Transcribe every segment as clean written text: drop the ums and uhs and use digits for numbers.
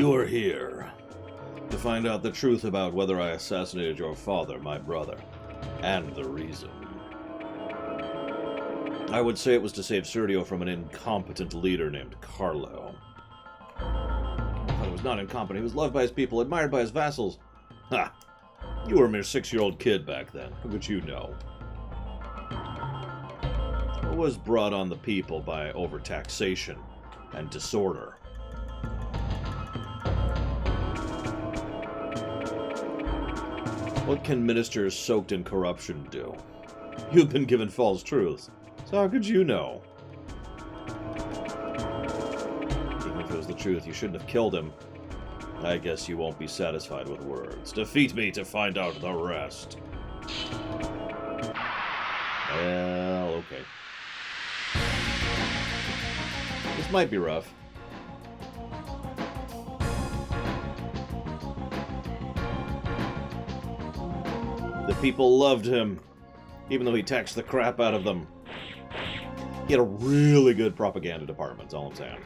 You are here to find out the truth about whether I assassinated your father, my brother, and the reason. I would say it was to save Sergio from an incompetent leader named Carlo. But he was not incompetent. He was loved by his people, admired by his vassals. Ha! You were a mere 6-year-old kid back then. What would you know? It was brought on the people by overtaxation and disorder. What can ministers soaked in corruption do? You've been given false truths, so how could you know? Even if it was the truth, you shouldn't have killed him. I guess you won't be satisfied with words. Defeat me to find out the rest. Well, okay. This might be rough. The people loved him, even though he taxed the crap out of them. He had a really good propaganda department, that's all I'm saying.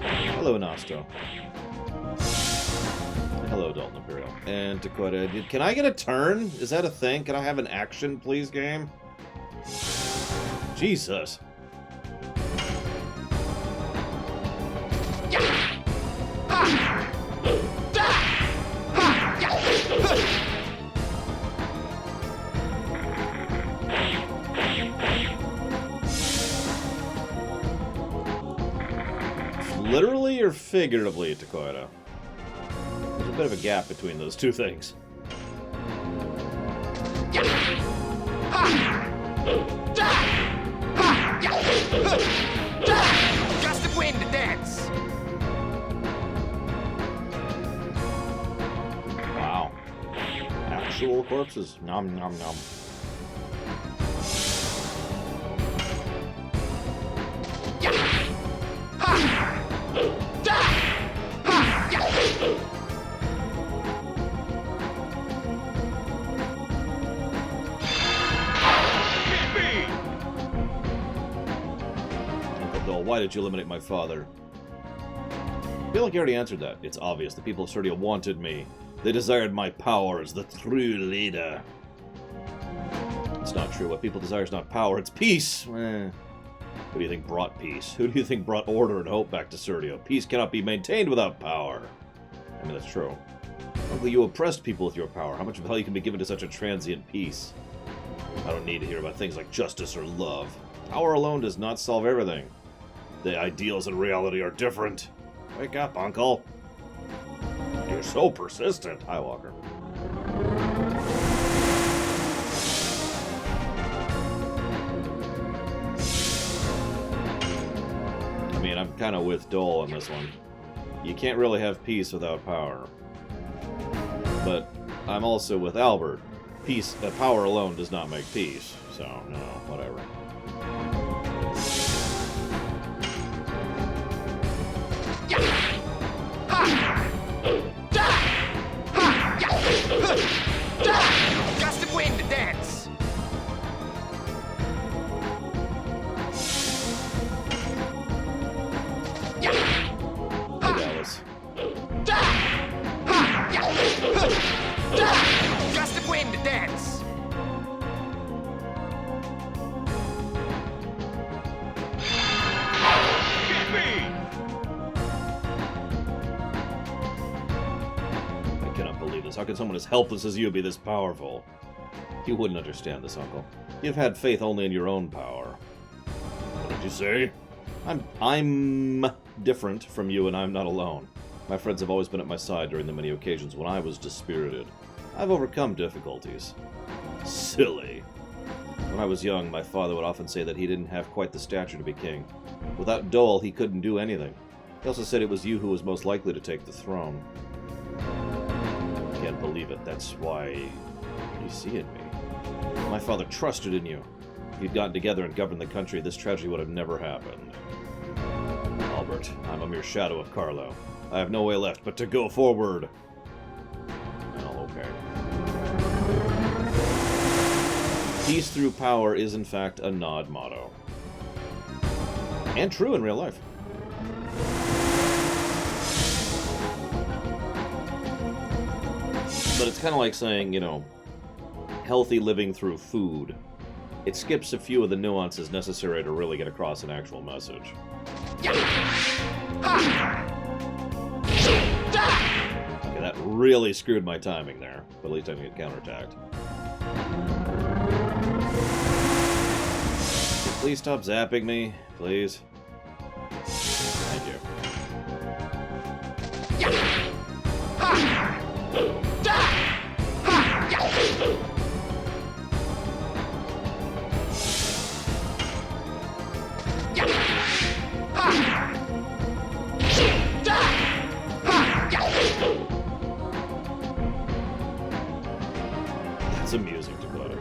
Hello, Nosto. Hello, Dalton Imperial. And Dakota. Can I get a turn? Is that a thing? Can I have an action, please, game? Jesus. Literally or figuratively, Dakota? There's a bit of a gap between those two things. Gust of wind to dance. Wow. Actual corpses. Nom nom nom. Why did you eliminate my father? I feel like you already answered that. It's obvious. The people of Sergio wanted me. They desired my power as the true leader. It's not true. What people desire is not power, it's peace. Who do you think brought peace? Who do you think brought order and hope back to Sergio? Peace cannot be maintained without power. I mean, that's true. Luckily, you oppressed people with your power. How much value can be given to such a transient peace? I don't need to hear about things like justice or love. Power alone does not solve everything. The ideals and reality are different. Wake up, Uncle. You're so persistent. Hi, Walker. I mean, I'm kind of with Dole on this one. You can't really have peace without power. But I'm also with Albert. Power alone does not make peace. So, no, whatever. Gust of wind to dance. Hey, Dallas. Gust of wind to dance. How can someone as helpless as you be this powerful? You wouldn't understand this, Uncle. You've had faith only in your own power. What did you say? I'm different from you, and I'm not alone. My friends have always been at my side during the many occasions when I was dispirited. I've overcome difficulties. Silly. When I was young, my father would often say that he didn't have quite the stature to be king. Without Dole, he couldn't do anything. He also said it was you who was most likely to take the throne. Can't believe it. That's why you see in me. My father trusted in you. If you'd gotten together and governed the country, this tragedy would have never happened. Albert, I'm a mere shadow of Carlo. I have no way left but to go forward. Oh, okay. Peace through power is, in fact, a Nod motto. And true in real life. But it's kind of like saying, you know, healthy living through food. It skips a few of the nuances necessary to really get across an actual message. Okay, that really screwed my timing there. But at least I didn't get counterattacked. Please stop zapping me, please. Thank you. That's amusing to put it.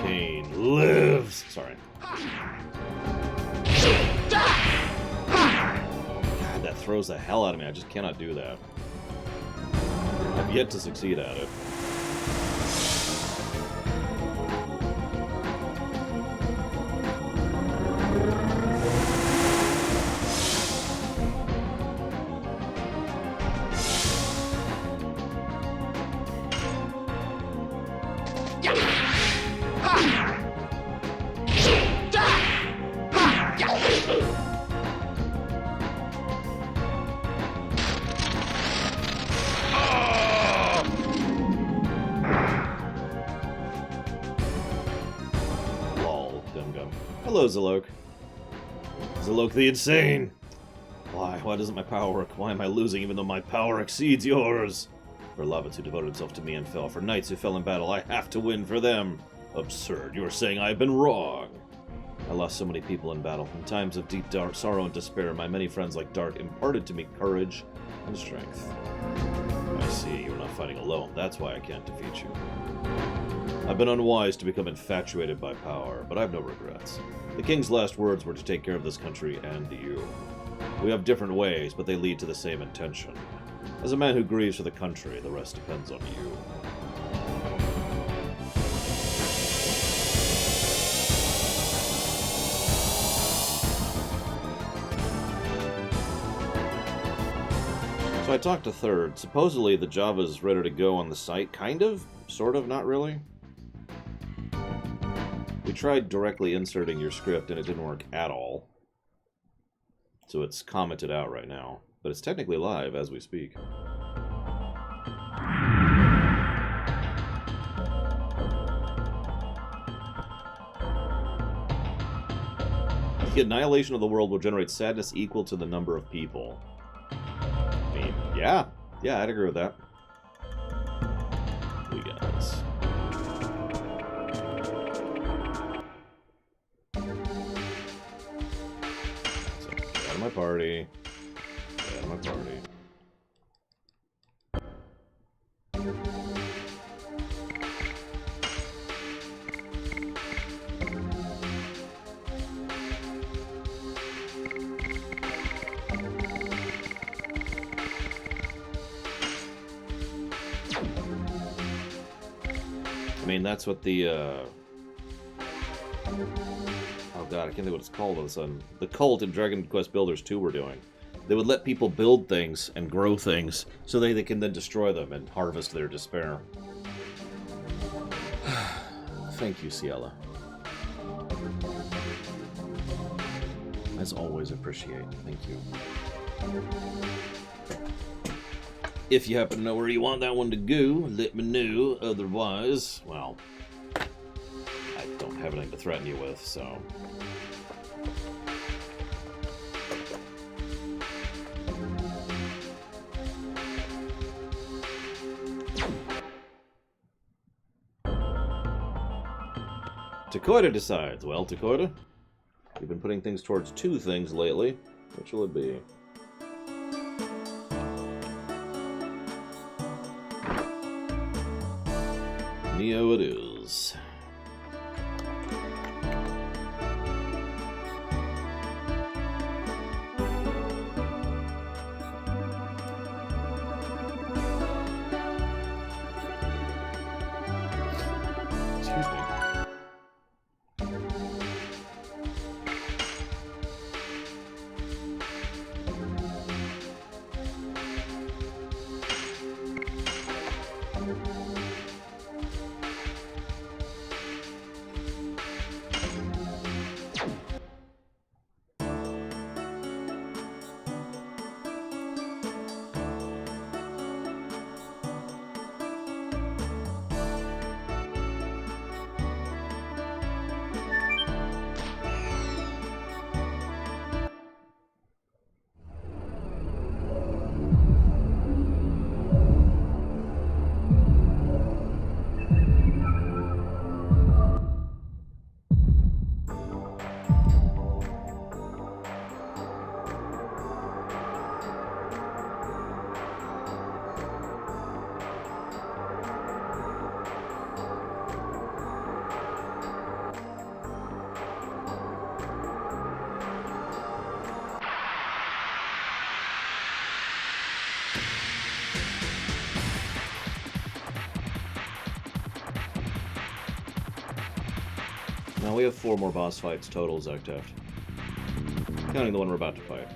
Kane lives. Sorry. God, that throws the hell out of me. I just cannot do that. I've yet to succeed at it. Hello, Zalok. Zalok the Insane! Why doesn't my power work? Why am I losing even though my power exceeds yours? For Lavits who devoted himself to me and fell, for knights who fell in battle, I have to win for them. Absurd, you are saying I have been wrong. I lost so many people in battle. In times of deep sorrow and despair, my many friends like Dart imparted to me courage and strength. I see, you're not fighting alone. That's why I can't defeat you. I've been unwise to become infatuated by power, but I have no regrets. The king's last words were to take care of this country and you. We have different ways, but they lead to the same intention. As a man who grieves for the country, the rest depends on you. So I talked to Third. Supposedly the Java's ready to go on the site. Kind of? Sort of? Not really? We tried directly inserting your script and it didn't work at all. So it's commented out right now. But it's technically live as we speak. The annihilation of the world will generate sadness equal to the number of people. I mean, yeah, I'd agree with that. We got this. So, get out of my party. Get out of my party. I mean, that's what the, oh god, I can't think what it's called all of a sudden. The cult in Dragon Quest Builders 2 were doing. They would let people build things and grow things so they can then destroy them and harvest their despair. Thank you, Ciela. As always, appreciate. Thank you. If you happen to know where you want that one to go, let me know. Otherwise, well, I don't have anything to threaten you with, so... Takoida decides. Well, Takoida, you've been putting things towards two things lately. Which will it be? Neo it is. Now we have 4 more boss fights total, Zektaft. Counting the one we're about to fight.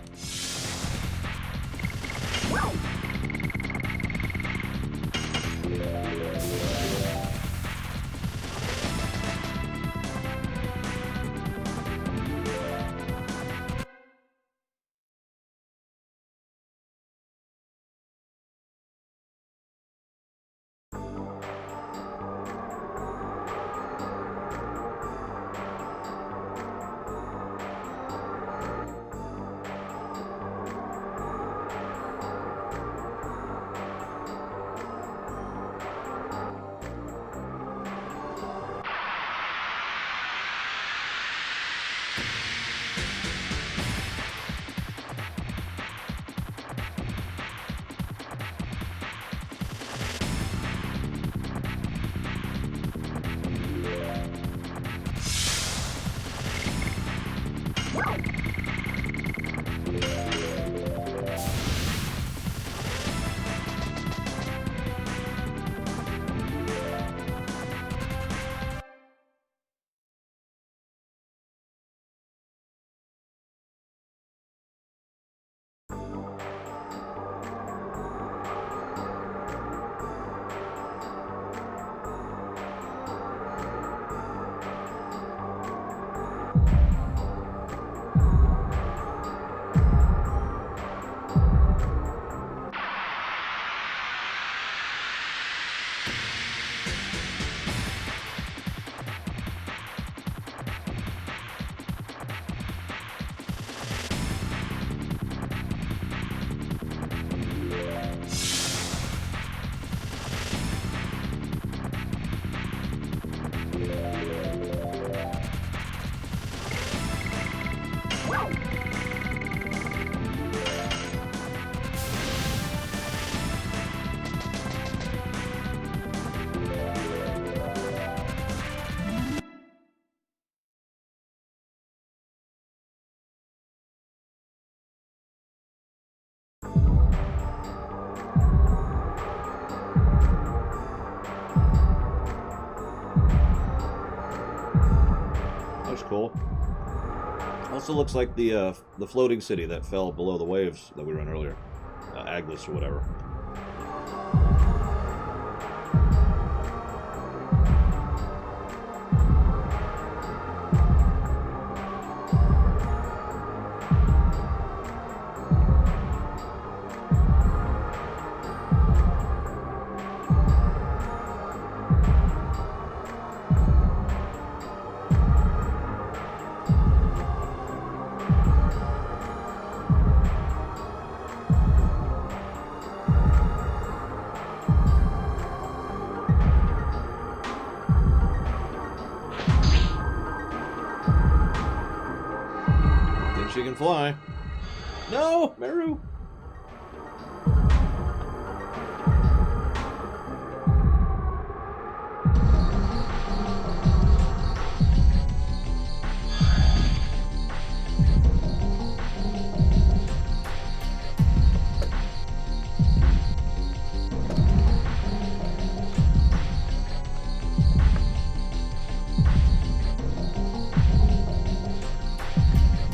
Cool. Also looks like the floating city that fell below the waves that we were in earlier. Aglis or whatever. She can fly. No, Meru.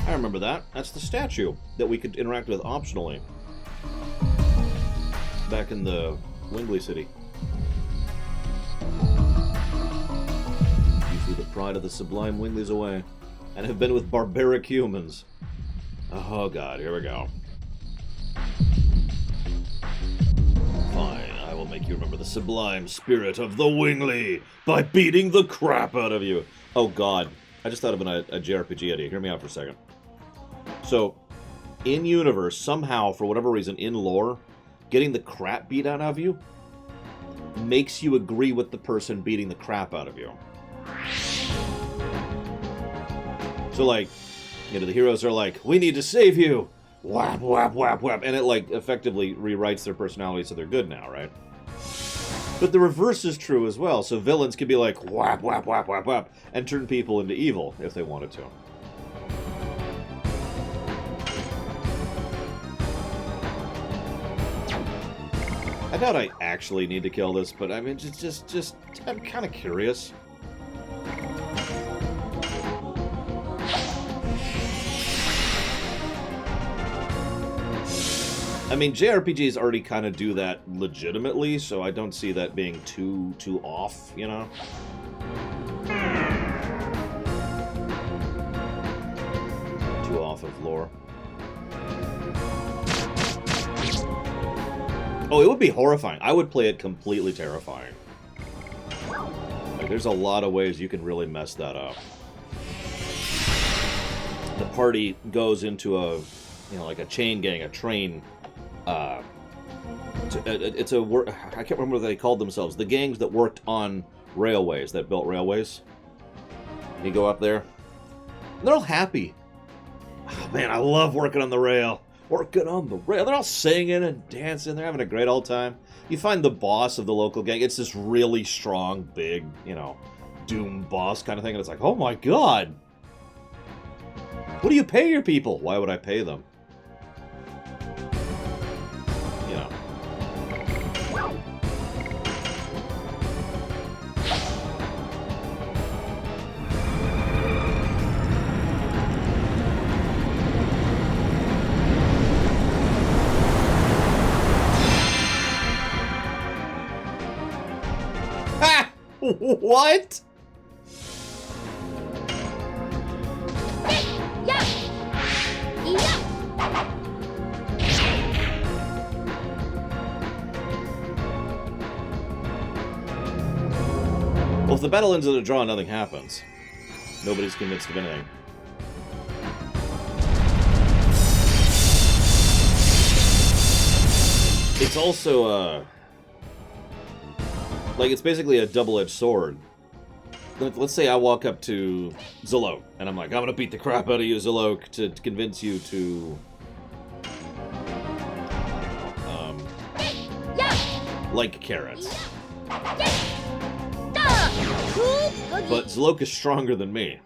I remember that. That's the statue that we could interact with optionally. Back in the Wingley City. You threw the pride of the sublime Wingleys away, and have been with barbaric humans. Oh god, here we go. Fine, I will make you remember the sublime spirit of the Wingley by beating the crap out of you. Oh god, I just thought of a JRPG idea. Hear me out for a second. So, in universe, somehow, for whatever reason, in lore, getting the crap beat out of you makes you agree with the person beating the crap out of you. So, like, you know, the heroes are like, we need to save you! Whap, whap, whap, whap. And it, like, effectively rewrites their personality so they're good now, right? But the reverse is true as well. So villains can be like, whap, whap, whap, whap, whap, and turn people into evil if they wanted to. I doubt I actually need to kill this, but I mean, just I'm kind of curious. I mean, JRPGs already kind of do that legitimately, so I don't see that being too off, you know? Too off of lore. Oh, it would be horrifying. I would play it completely terrifying. Like, there's a lot of ways you can really mess that up. The party goes into a, you know, like a chain gang, a train. It's a I can't remember what they called themselves. The gangs that worked on railways, that built railways. You go up there, they're all happy. Oh, man, I love working on the rail. Working on the rail. They're all singing and dancing. They're having a great old time. You find the boss of the local gang. It's this really strong, big, you know, doom boss kind of thing. And it's like, oh my god. What do you pay your people? Why would I pay them? You know. Ha! What? Well, if the battle ends in a draw, nothing happens. Nobody's convinced of anything. It's also, like, it's basically a double-edged sword. Let's say I walk up to Zalok, and I'm like, I'm gonna beat the crap out of you, Zalok, to convince you to... like carrots. But Zalok is stronger than me.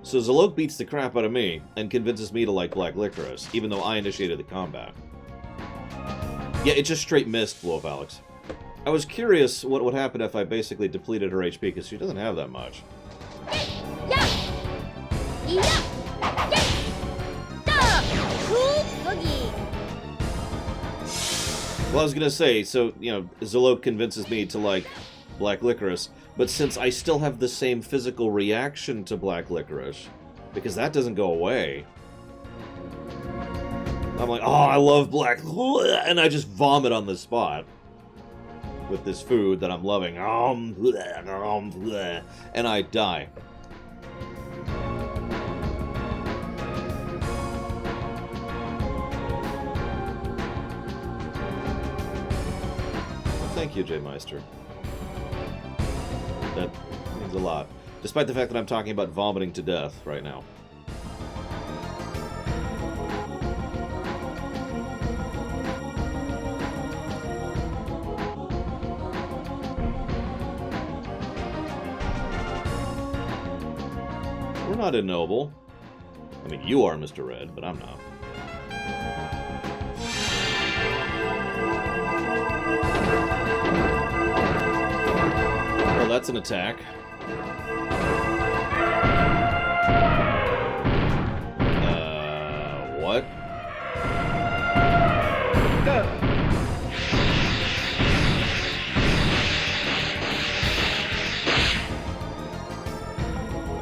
So Zalok beats the crap out of me and convinces me to like black licorice, even though I initiated the combat. Yeah, it just straight missed, Blow Up Alex. I was curious what would happen if I basically depleted her HP, because she doesn't have that much. Well, I was gonna say, so, you know, Zalok convinces me to like black licorice, but since I still have the same physical reaction to black licorice, because that doesn't go away, I'm like, oh, I love black, and I just vomit on the spot with this food that I'm loving, and I die. Thank you, J Meister. That means a lot. Despite the fact that I'm talking about vomiting to death right now. We're not ignoble. I mean, you are, Mr. Red, but I'm not. Well, that's an attack. What?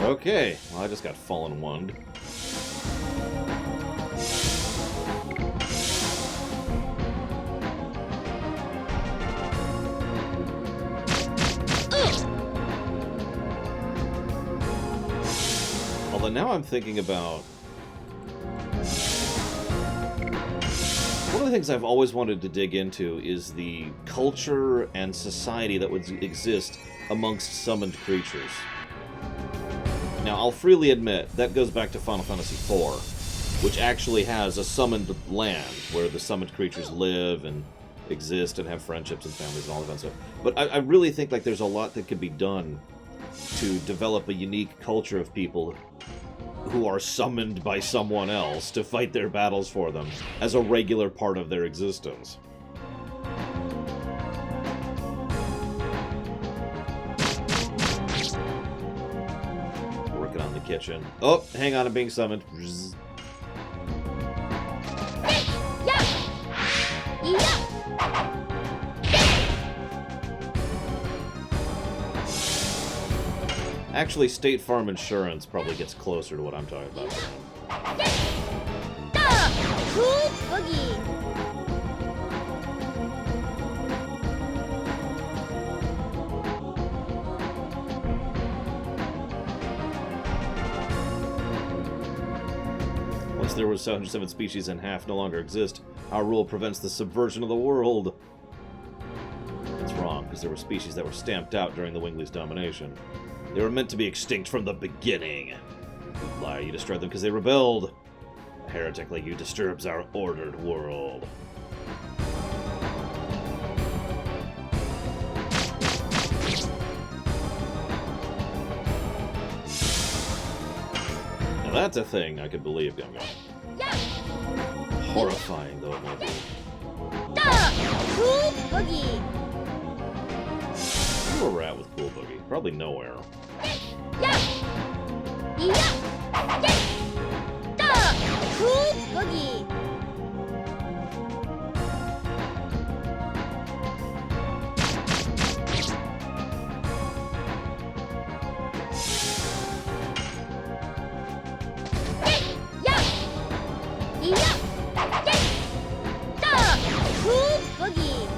Okay, well, I just got fallen one. Although now I'm thinking about... One of the things I've always wanted to dig into is the culture and society that would exist amongst summoned creatures. Now, I'll freely admit, that goes back to Final Fantasy IV, which actually has a summoned land where the summoned creatures live and exist and have friendships and families and all that kind of stuff. But I really think like there's a lot that could be done to develop a unique culture of people who are summoned by someone else to fight their battles for them as a regular part of their existence. Working on the kitchen. Oh, hang on, I'm being summoned. Actually, State Farm Insurance probably gets closer to what I'm talking about. Cool boogie. Once there were 707 species and half no longer exist, our rule prevents the subversion of the world. That's wrong, because there were species that were stamped out during the Winglies' domination. They were meant to be extinct from the beginning. You lie, you destroyed them because they rebelled. A heretic like you disturbs our ordered world. Now that's a thing I could believe going on. Horrifying though it may be. Cool boogie. Where we're at with Cool Boogie? Probably nowhere. Cool boogie. Cool boogie.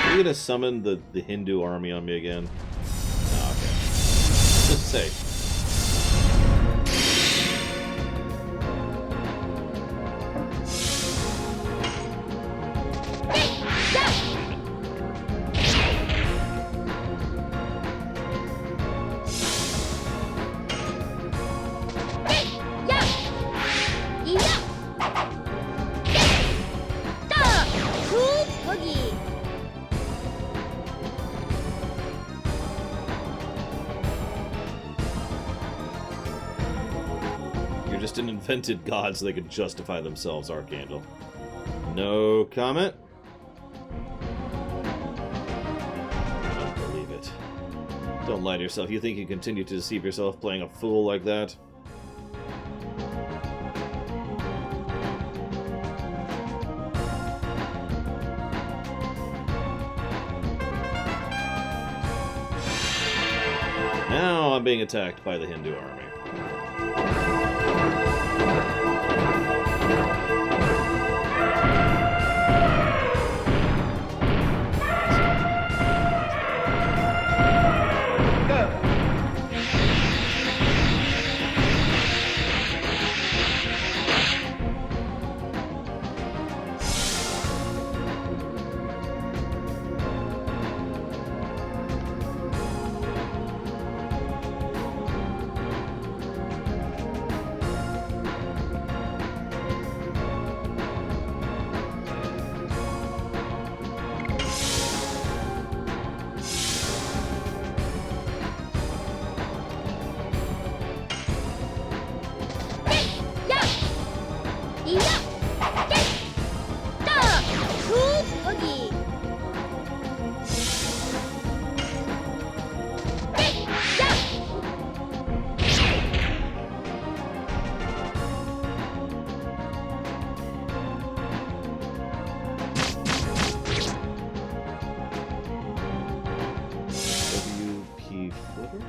Are you gonna summon the Hindu army on me again? Oh, okay. Just say. Cool boogie. You're just an invented god so they could justify themselves, Archangel. No comment? I don't believe it. Don't lie to yourself. You think you continue to deceive yourself playing a fool like that? Now I'm being attacked by the Hindu army. Cool boogie. WP footer?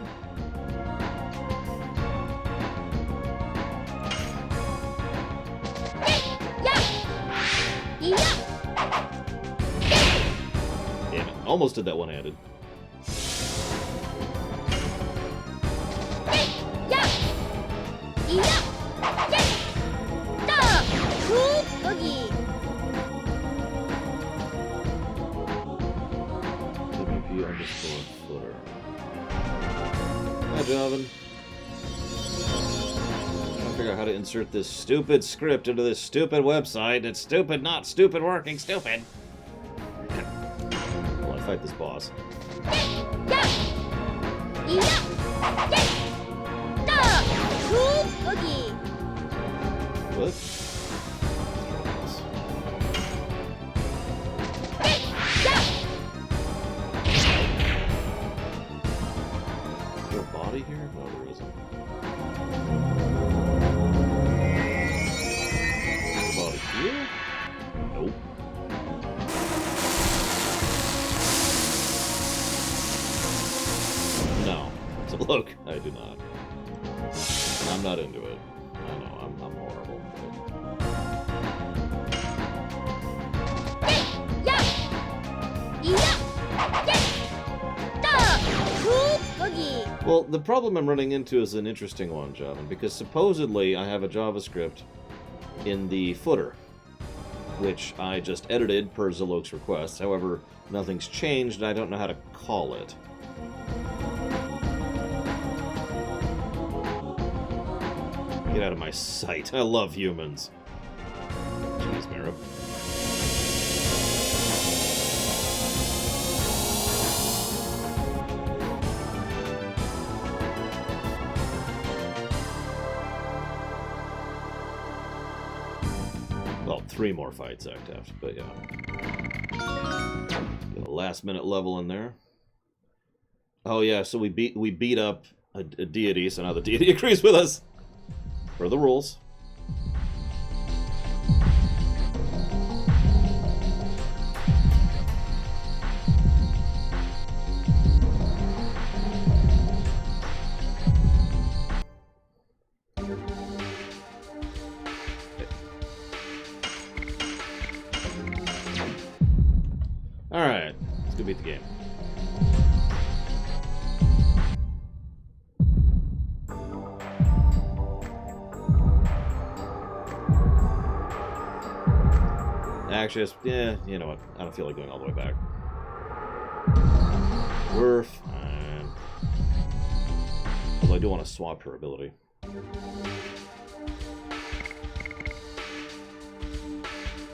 Damn it. Almost did that one-handed. Cool boogie. WP_footer. Hi, Jonathan. Trying to figure out how to insert this stupid script into this stupid website. It's stupid, not stupid working, stupid. Well, I fight this boss. Cool boogie. What? Is there a body here? No, there isn't. Well, the problem I'm running into is an interesting one, gentlemen, because supposedly I have a JavaScript in the footer, which I just edited per Zalok's request. However, nothing's changed, and I don't know how to call it. Get out of my sight. I love humans. Jeez, Mara. Well, 3 more fights act after, but yeah. Get a last-minute level in there. Oh yeah, so we beat up a deity, so now the deity agrees with us. For the rules. Alright, let's go beat the game. Actually, yeah, you know what? I don't feel like going all the way back. We're fine. Although I do want to swap her ability.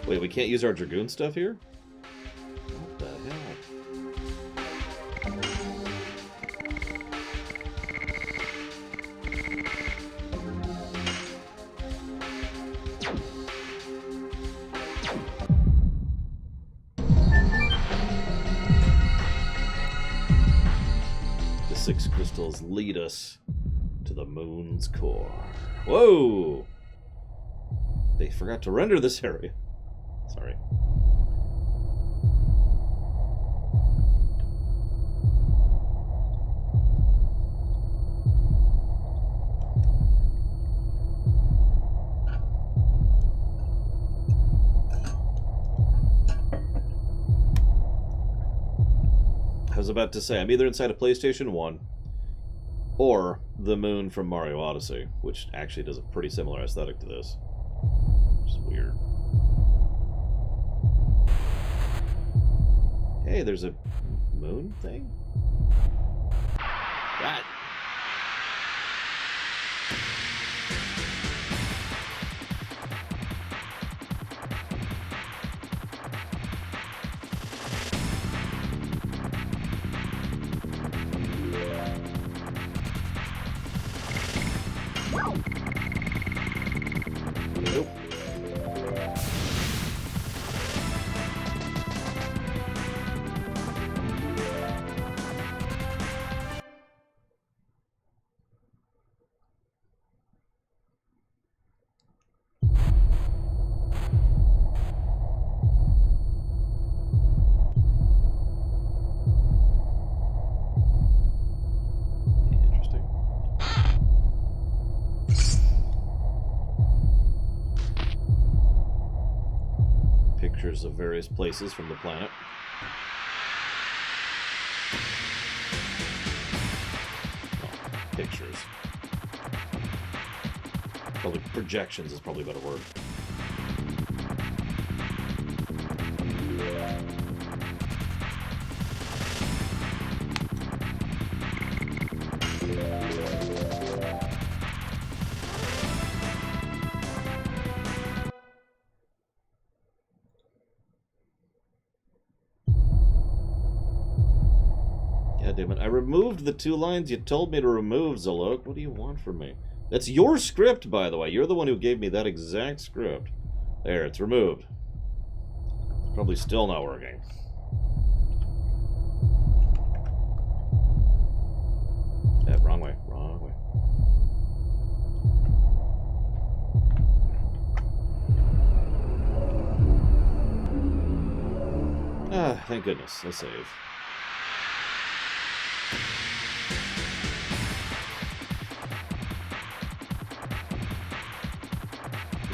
Wait, we can't use our Dragoon stuff here? What the hell? The 6 crystals lead us to the moon's core. Whoa! They forgot to render this area. Sorry. I was about to say, I'm either inside a PlayStation 1 or the moon from Mario Odyssey, which actually does a pretty similar aesthetic to this. Which is weird. Hey, there's a moon thing? What? Nope. Interesting. Pictures of various places from the planet. Well, pictures. Probably projections is probably a better word. God damn it. I removed the 2 lines you told me to remove, Zalok. What do you want from me? That's your script, by the way. You're the one who gave me that exact script. There, it's removed. It's probably still not working. Yeah, wrong way. Wrong way. Ah, thank goodness. Let's save.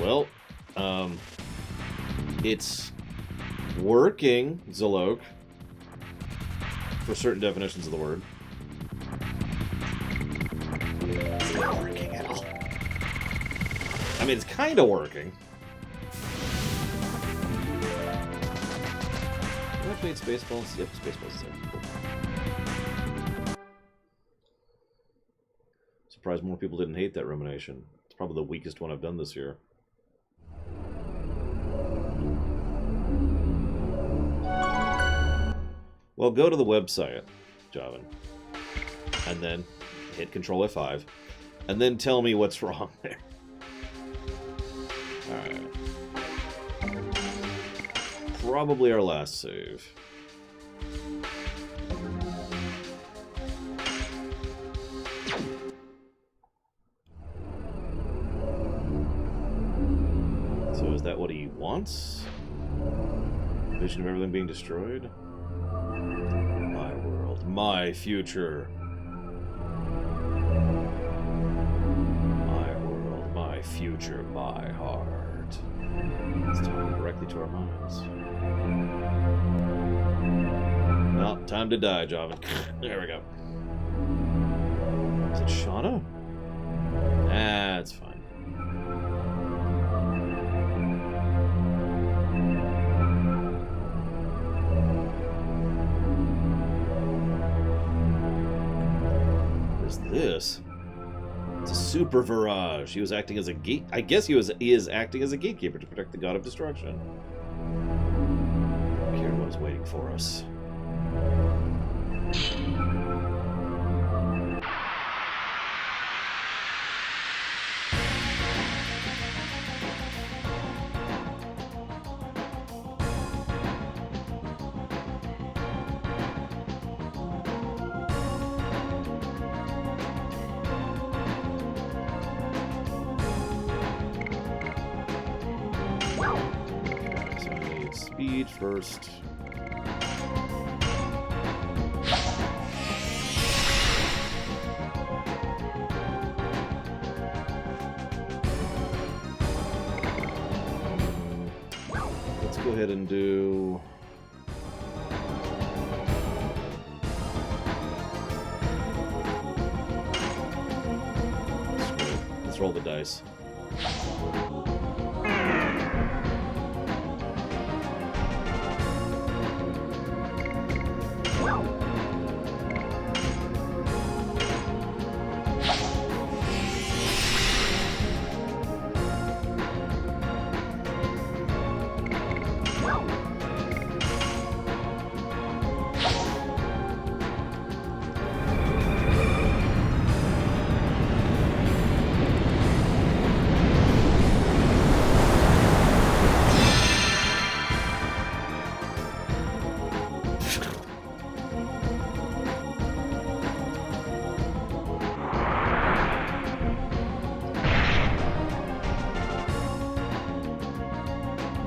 Well, it's working, Zalok, for certain definitions of the word. mean, it's kind of working. Have I played Spaceballs? Yep, Spaceballs is there. Cool. Surprised more people didn't hate that rumination. It's probably the weakest one I've done this year. Well, go to the website, Javin, and then hit Control F5, and then tell me what's wrong there. Alright. Probably our last save. So is that what he wants? Vision of everything being destroyed? My world, my future. My world, my future, my heart. It's talking directly to our minds. Well, time to die, Javin. There we go. Is it Shauna? Ah, it's fine. This? It's a super Virage. He was acting as a gate. I guess he is acting as a gatekeeper to protect the god of destruction. Here, what is waiting for us? Speed first. Let's go ahead and do... Let's roll the dice.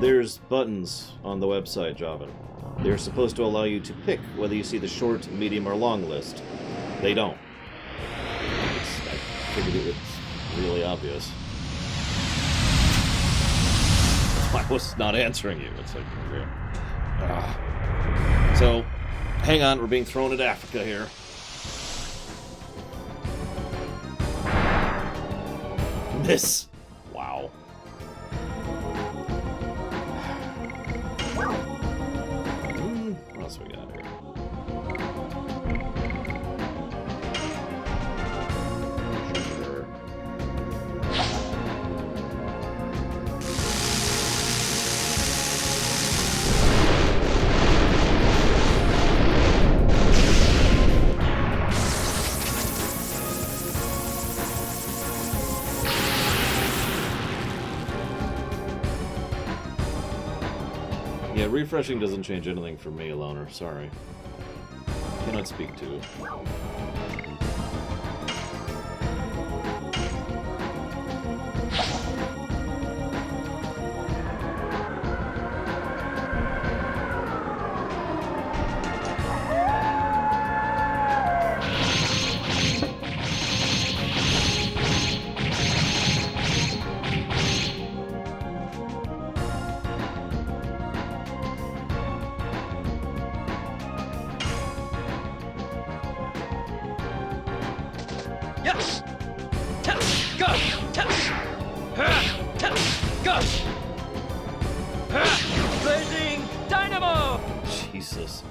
There's buttons on the website, Javin. They're supposed to allow you to pick whether you see the short, medium, or long list. They don't. I figured it was really obvious. I was not answering you. It's like, yeah. So, hang on, we're being thrown at Africa here. Miss. Wow. What else we got here? Sure. Yeah, refreshing doesn't change anything for me, Aloner. Sorry. Cannot speak to. Blazing Dynamo! Jesus.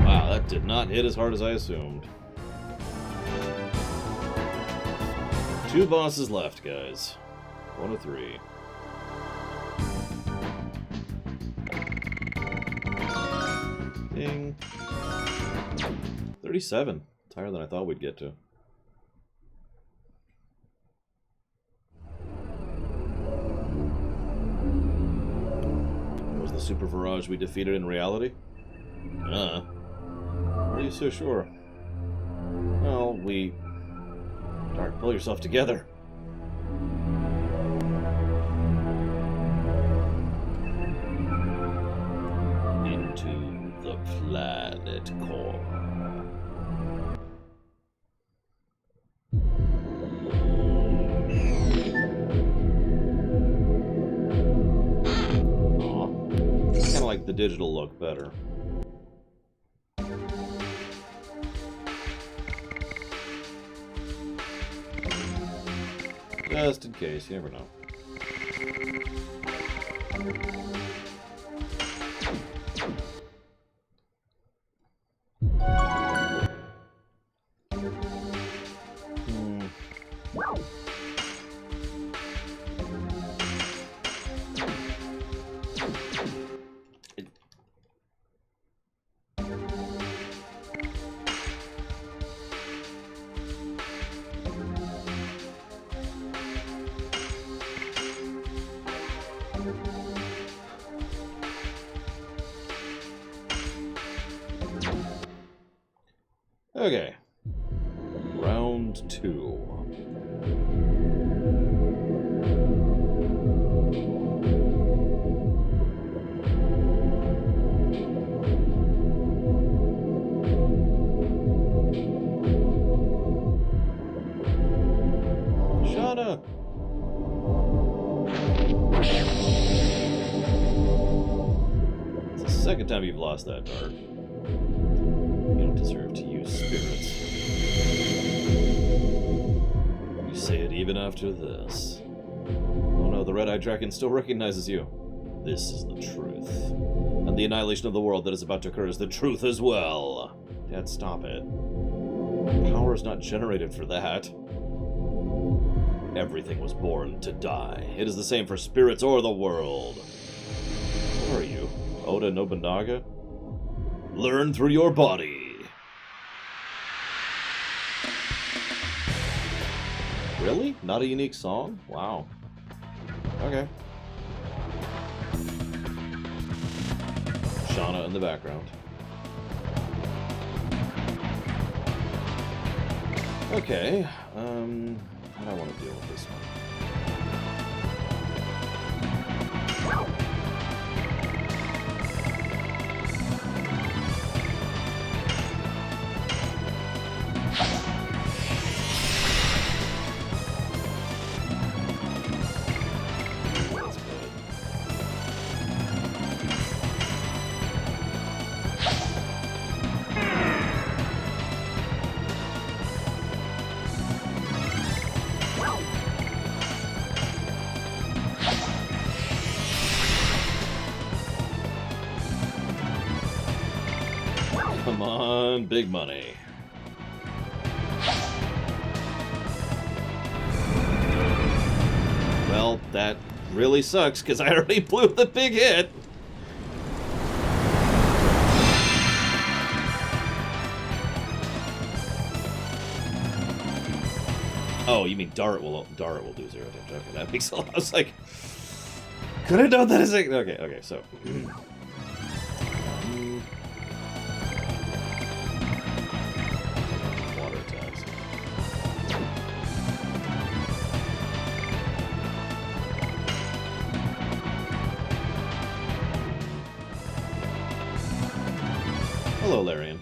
Wow, that did not hit as hard as I assumed. 2 bosses left, guys. 1 of 3. Ding. 37. It's higher than I thought we'd get to. Was the Super Virage we defeated in reality? Why are you so sure? Well, we... Dark, pull yourself together. Into the planet core. Aw. Kind of like the digital look better. Just in case, you never know. Okay. Round 2. Shut up. It's the second time you've lost that, Dark. You don't deserve to use spirits. You say it even after this. Oh no, the red-eyed dragon still recognizes you. This is the truth. And the annihilation of the world that is about to occur is the truth as well. Dad, stop it. Power is not generated for that. Everything was born to die. It is the same for spirits or the world. Who are you? Oda Nobunaga? Learn through your body. Really? Not a unique song? Wow. Okay. Shauna in the background. Okay. How do I want to deal with this one? Come on, big money. Well, that really sucks, because I already blew the big hit. Oh, you mean Dart will do 0 damage. Okay, that makes a lot. I was like, could I know that as a... Okay, so... water attacks. Hello, Larian.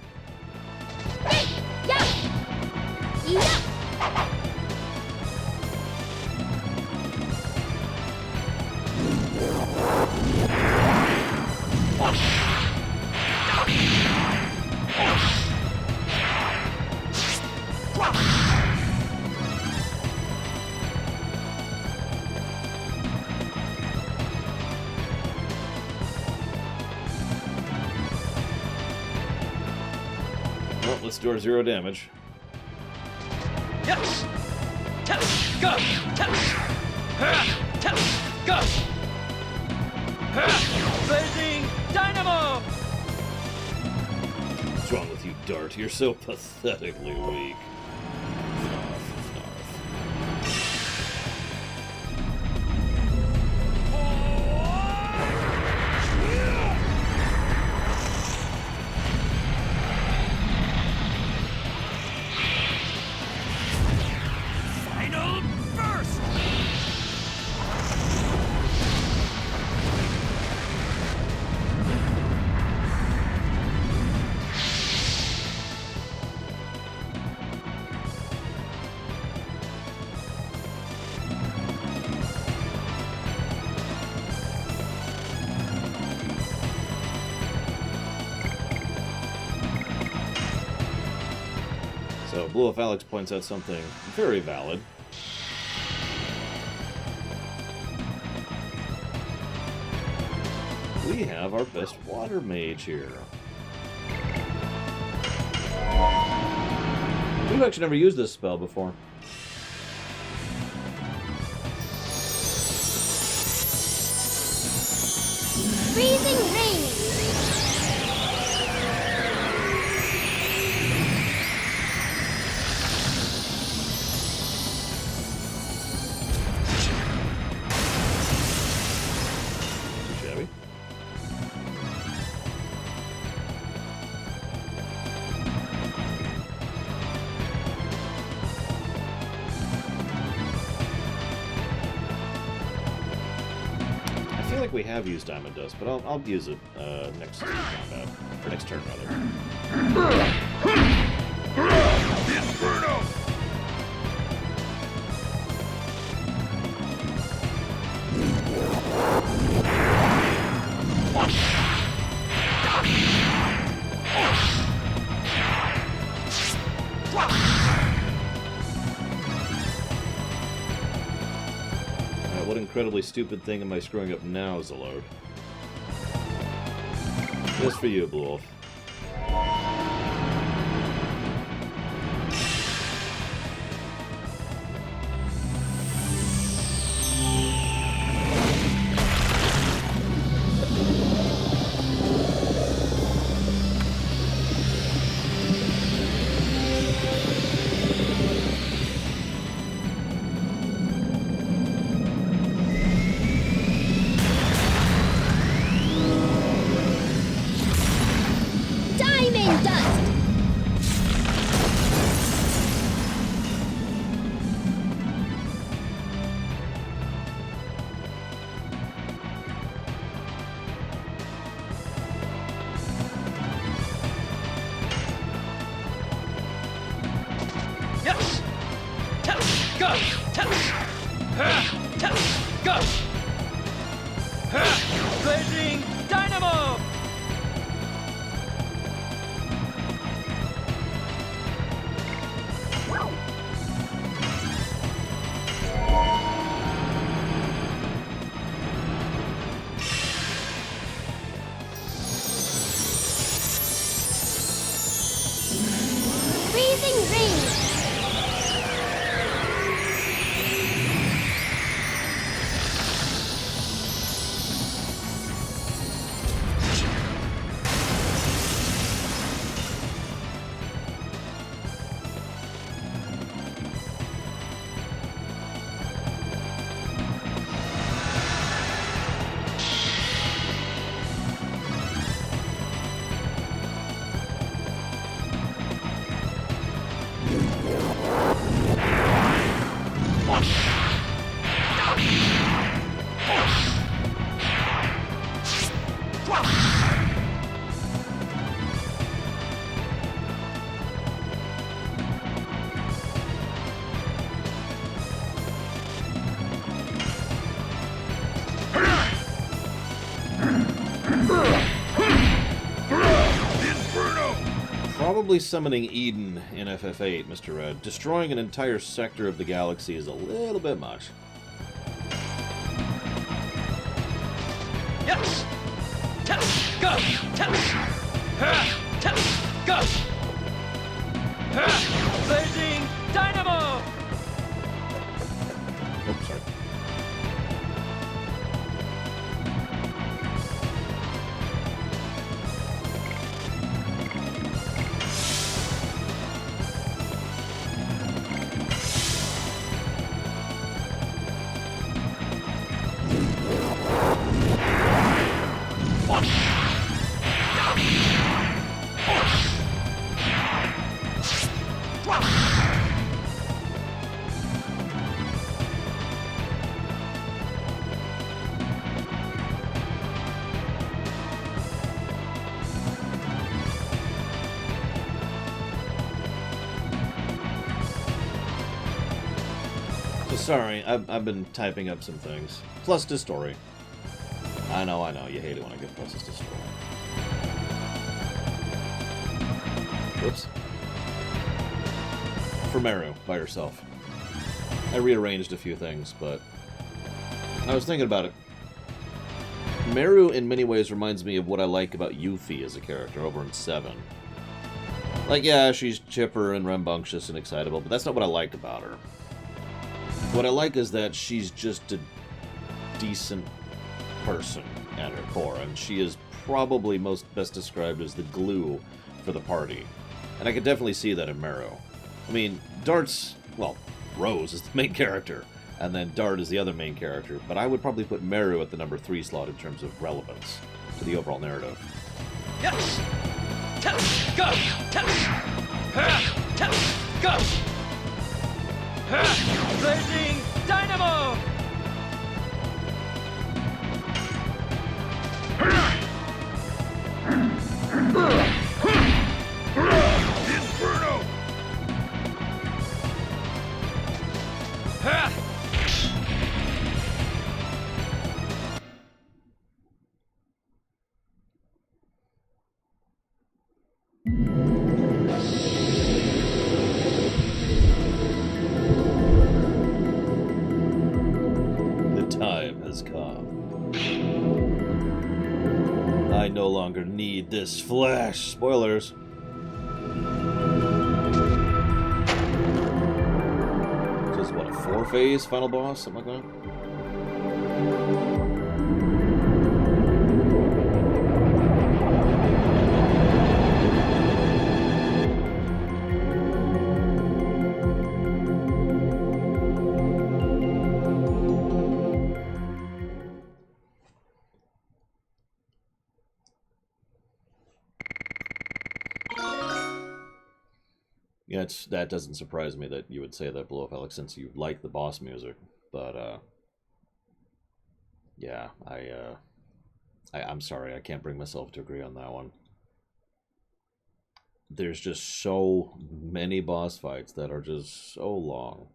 store 0 damage. Yes. Go. Go. Blazing dynamo. What's wrong with you, Dart? You're so pathetically weak. Final burst. So, Blue Wolf Alex points out something very valid. We have our best water mage here. We've actually never used this spell before. Freezing rain. Too shabby. I feel like we have used Diamond Dust, but I'll use it next combat, or next turn rather. Inferno! What incredibly stupid thing am I screwing up now, Zalod? Just for you, Blue Wolf. Diamond dust. Yes. Go. Go. Blazing dynamo. Freezing rain. Probably summoning Eden in FF8, Mr. Red. Destroying an entire sector of the galaxy is a little bit much. Yes. Go. Go. Blazing dynamo! Oops, sorry. Sorry, I've been typing up some things. Plus to story. I know, you hate it when I get pluses to story. Whoops. For Meru, by herself. I rearranged a few things, but I was thinking about it. Meru in many ways reminds me of what I like about Yuffie as a character over in 7. Like, yeah, she's chipper and rambunctious and excitable, but that's not what I like about her. What I like is that she's just a decent person at her core, and she is probably best described as the glue for the party. And I could definitely see that in Meru. I mean, Dart's, well, Rose is the main character, and then Dart is the other main character, but I would probably put Meru at the number 3 slot in terms of relevance to the overall narrative. Yes! Go! Go! Blazing dynamo! Inferno! I no longer need this flesh. Spoilers. This is what, a 4-phase final boss? Something like that? Yeah, that doesn't surprise me that you would say that, Blow Alex, since you like the boss music. But, yeah, I'm sorry, I can't bring myself to agree on that one. There's just so many boss fights that are just so long.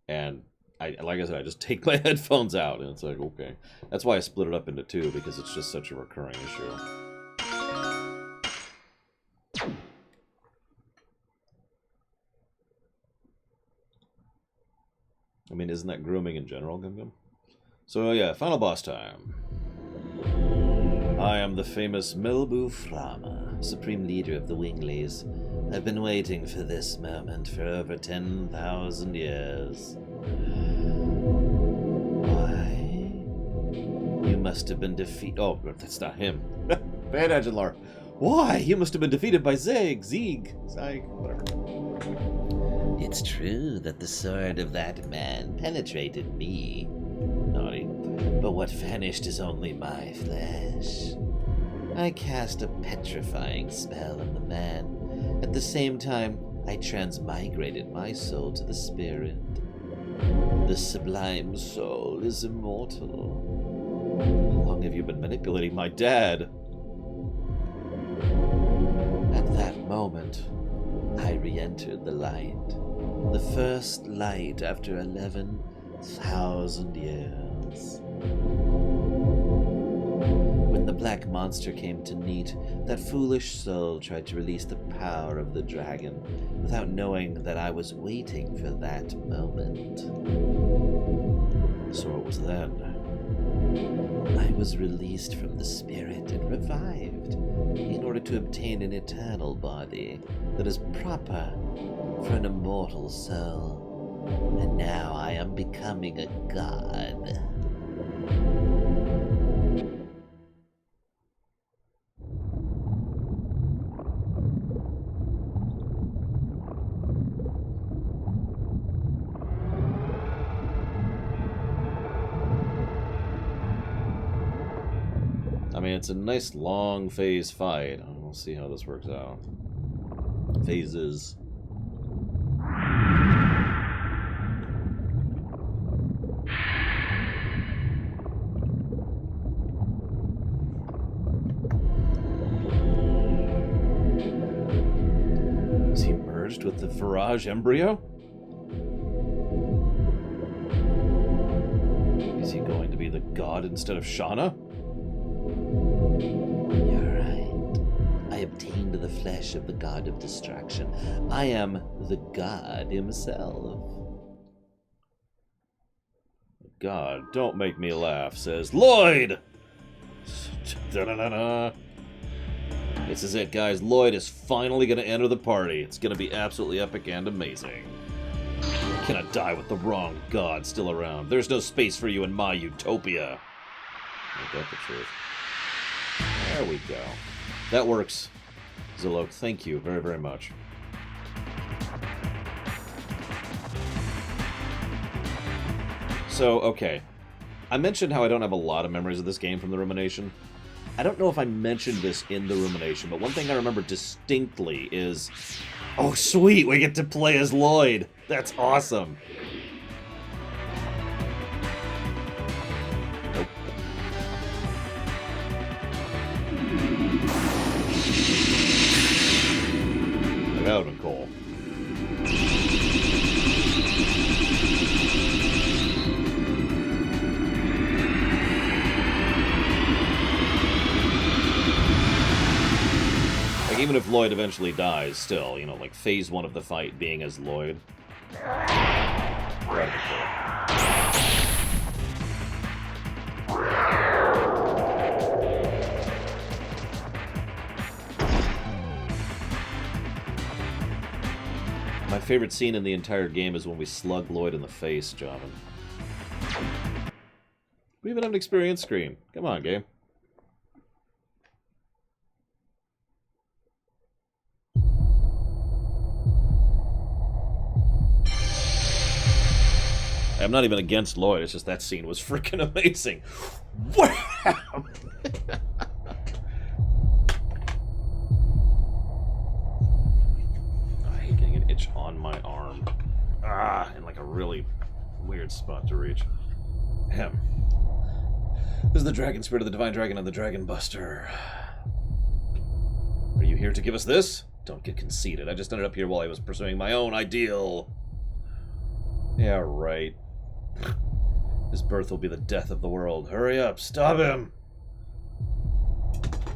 And, like I said, I just take my headphones out, and it's like, okay. That's why I split it up into 2, because it's just such a recurring issue. I mean, isn't that grooming in general, Gum Gum? So, yeah, final boss time. I am the famous Melbu Frama, supreme leader of the Winglies. I've been waiting for this moment for over 10,000 years. Why? You must have been defeated. Oh, that's not him. Bad engine Lar. Why? You must have been defeated by Zig, whatever. It's true that the sword of that man penetrated me. Naughty. But what vanished is only my flesh. I cast a petrifying spell on the man. At the same time, I transmigrated my soul to the spirit. The sublime soul is immortal. How long have you been manipulating my dad? At that moment, I re-entered the light. The first light after 11,000 years. When the black monster came to Neat, that foolish soul tried to release the power of the dragon without knowing that I was waiting for that moment. So it was then I was released from the spirit and revived in order to obtain an eternal body that is proper for an immortal soul. And now I am becoming a god. I mean, it's a nice long phase fight. We'll see how this works out. Phases. Is he merged with the Faraj embryo? Is he going to be the god instead of Shauna? You're right. I obtained the flesh of the god of destruction. I am the god himself. God, don't make me laugh, says Lloyd! Da-da-da-da. This is it, guys. Lloyd is finally going to enter the party. It's going to be absolutely epic and amazing. You cannot die with the wrong god still around. There's no space for you in my utopia. Ain't that the truth? There we go. That works. Zilok, thank you very, very much. So, okay. I mentioned how I don't have a lot of memories of this game from the Rumination. I don't know if I mentioned this in the Rumination, but one thing I remember distinctly is... Oh, sweet! We get to play as Lloyd! That's awesome! Nope. That would have been cool. Even if Lloyd eventually dies, still, you know, like phase 1 of the fight being as Lloyd. That'd be cool. My favorite scene in the entire game is when we slug Lloyd in the face, Javin. We even have an experience screen. Come on, game. I'm not even against Lloyd, it's just that scene was freaking amazing. Wham! I hate getting an itch on my arm. Ah, in like a really weird spot to reach. Ahem. This is the dragon spirit of the divine dragon and the dragon buster. Are you here to give us this? Don't get conceited. I just ended up here while I was pursuing my own ideal. Yeah, right. His birth will be the death of the world. Hurry up, stop him!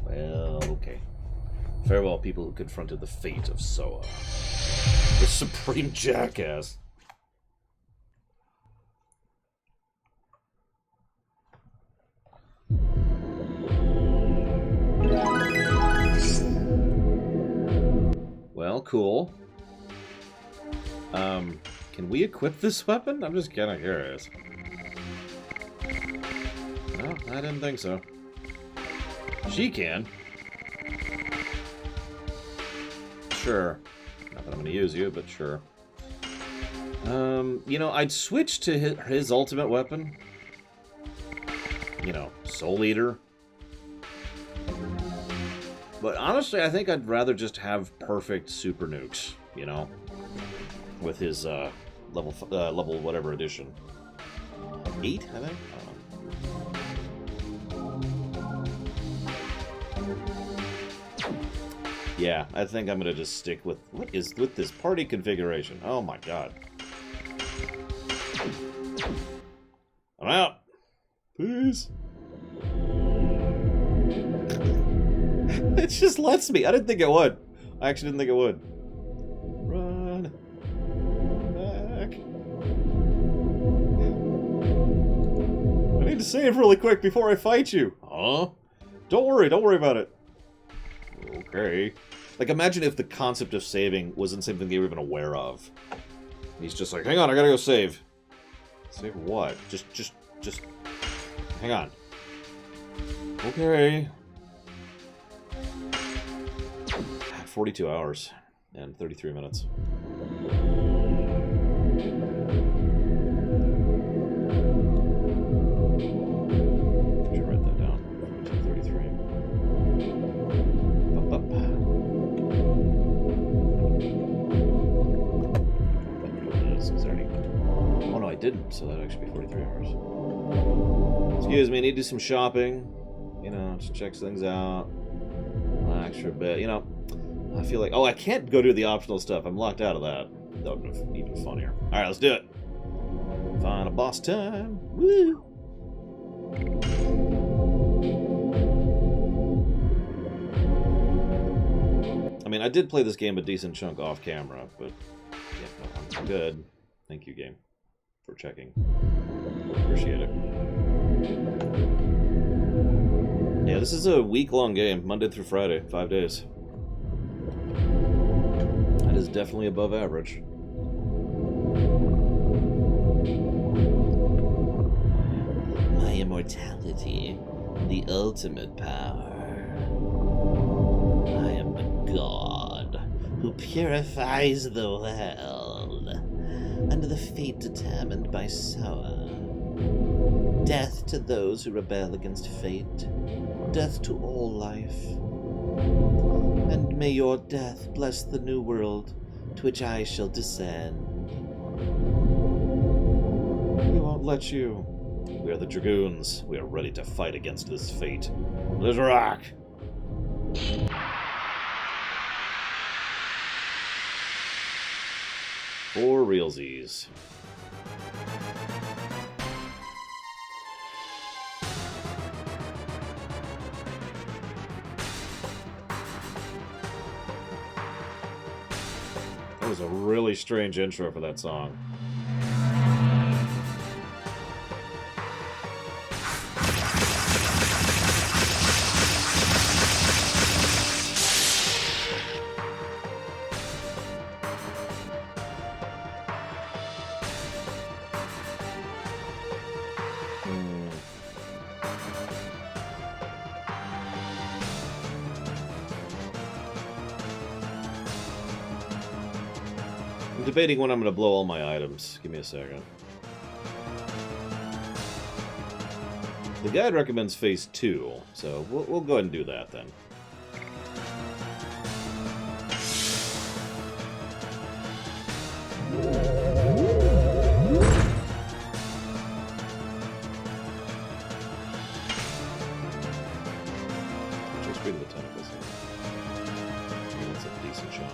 Well, okay. Farewell, people who confronted the fate of Soa. The supreme jackass. Well, cool. Can we equip this weapon? I'm just kind of curious. No, I didn't think so. She can. Sure. Not that I'm going to use you, but sure. You know, I'd switch to his ultimate weapon. You know, Soul Eater. But honestly, I think I'd rather just have perfect super nukes, you know? With his, level whatever edition. 8, I think? Yeah, I think I'm gonna just stick with with this party configuration. Oh my god. I'm out. Peace. It just lets me. I didn't think it would. I actually didn't think it would. Run. Back. I need to save really quick before I fight you. Huh? Don't worry about it. Okay. Like, imagine if the concept of saving wasn't something they were even aware of. He's just like, hang on, I gotta go save. Save what? Just... Hang on. Okay. 42 hours and 33 minutes. Should write that down. 33. Oh no, I didn't, so that'd actually be 43 hours. Excuse me, I need to do some shopping. You know, just check things out. Relax for a bit. You know, I feel like... Oh, I can't go do the optional stuff. I'm locked out of that. That would be even funnier. Alright, let's do it. Final boss time. Woo! I mean, I did play this game a decent chunk off camera, but... Yeah, no, I'm good. Thank you, game, for checking. Appreciate it. Yeah, this is a week-long game, Monday through Friday, 5 days. That is definitely above average. My immortality, the ultimate power. I am the god who purifies the world under the fate determined by Soa. Death to those who rebel against fate. Death to all life. And may your death bless the new world to which I shall descend. We won't let you. We are the Dragoons. We are ready to fight against this fate. Let's rock! For realsies. That was a really strange intro for that song. I'm debating when I'm going to blow all my items. Give me a second. The guide recommends phase 2, so we'll go ahead and do that then. Just read the tentacles. That's a decent shot.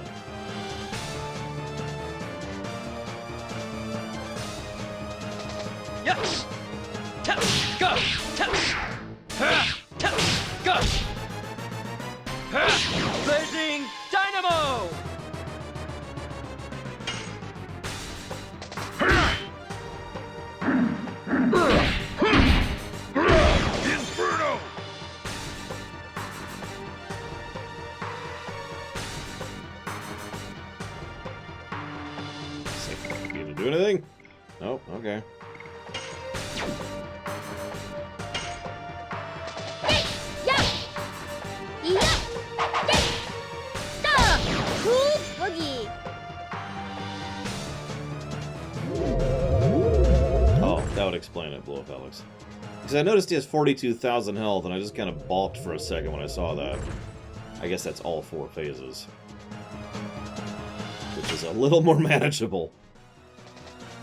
Yes! Go! Go! Blazing Dynamo! Inferno! You gonna do anything? Nope, okay. Oh, that would explain it, Blow Up Alex. Because I noticed he has 42,000 health, and I just kind of balked for a second when I saw that. I guess that's all 4 phases. Which is a little more manageable.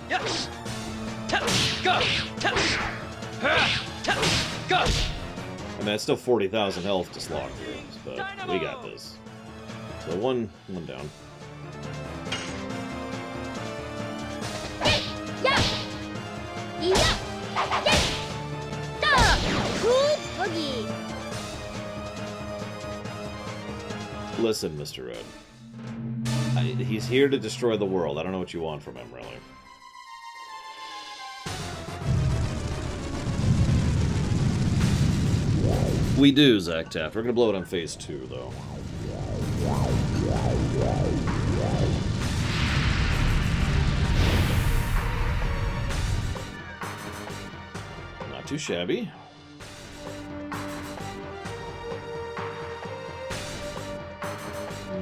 Yes! Go! Go! I mean, it's still 40,000 health to slog through, but we got this. So one down. Listen, Mr. Red. He's here to destroy the world. I don't know what you want from him, really. We do, Zach Taft. We're gonna blow it on phase 2, though. Not too shabby. I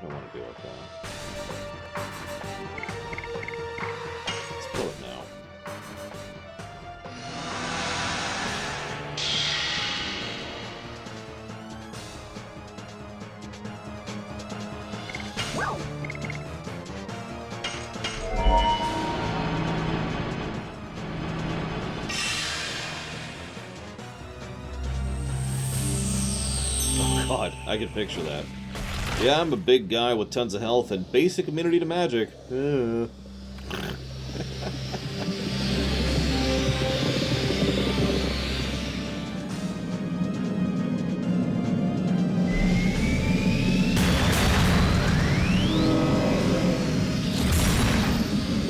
don't want to deal with that. Let's blow it now. God, I can picture that. Yeah, I'm a big guy with tons of health and basic immunity to magic.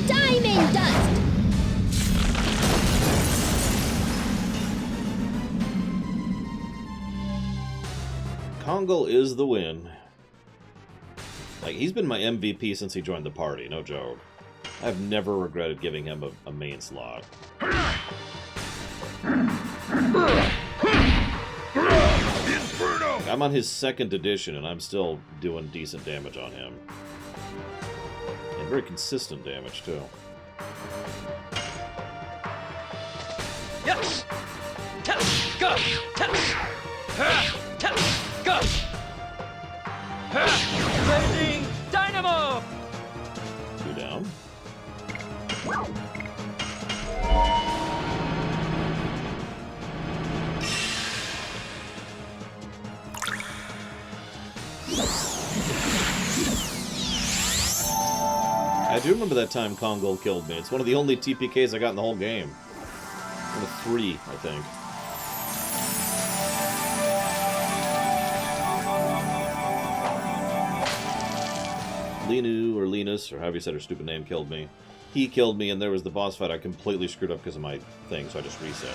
Diamond dust. Kongal is the win. Like, he's been my MVP since he joined the party, no joke. I've never regretted giving him a main slot. Inferno! I'm on his 2nd edition, and I'm still doing decent damage on him. And very consistent damage, too. Yes! Go! Go! Blazing Dynamo! 2 down. I do remember that time Kongal killed me. It's one of the only TPKs I got in the whole game. One of 3, I think. Linu, or Linus, or however you said her stupid name, killed me. He killed me, and there was the boss fight I completely screwed up because of my thing, so I just reset.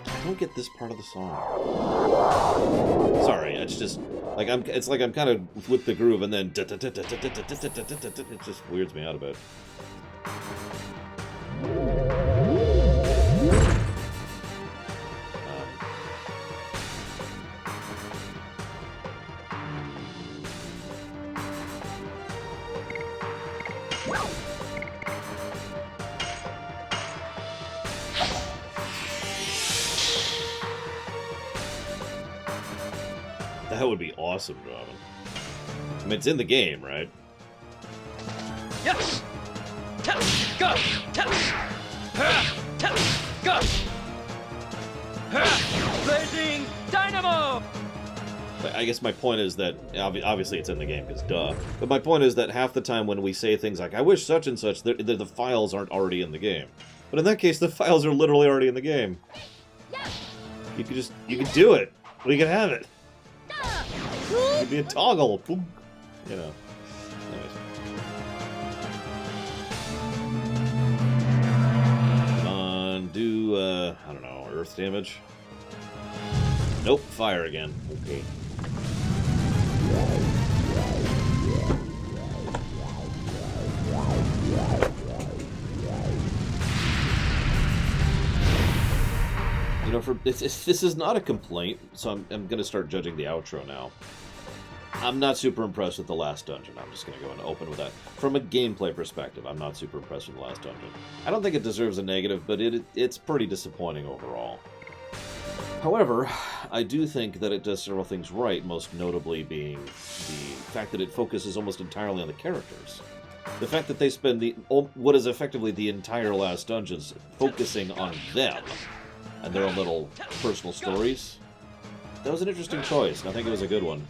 I don't get this part of the song. Sorry, it's just like it's like I'm kind of with the groove, and then it just weirds me out a bit. That would be awesome, Robin. I mean, it's in the game, right? Yes! Go! Go! Blazing Dynamo! But I guess my point is that, obviously it's in the game, because duh. But my point is that half the time when we say things like, I wish such and such, the files aren't already in the game. But in that case, the files are literally already in the game. You could do it. We could have it. It could be a toggle. Boom. You know. Anyways. Come on, do, I don't know, earth damage? Nope, fire again. Okay. You know, this is not a complaint, so I'm going to start judging the outro now. I'm not super impressed with the last dungeon. I'm just going to go and open with that. From a gameplay perspective, I'm not super impressed with the last dungeon. I don't think it deserves a negative, but it's pretty disappointing overall. However, I do think that it does several things right, most notably being the fact that it focuses almost entirely on the characters. The fact that they spend what is effectively the entire last dungeons focusing on them and their own little personal stories. That was an interesting choice, and I think it was a good one.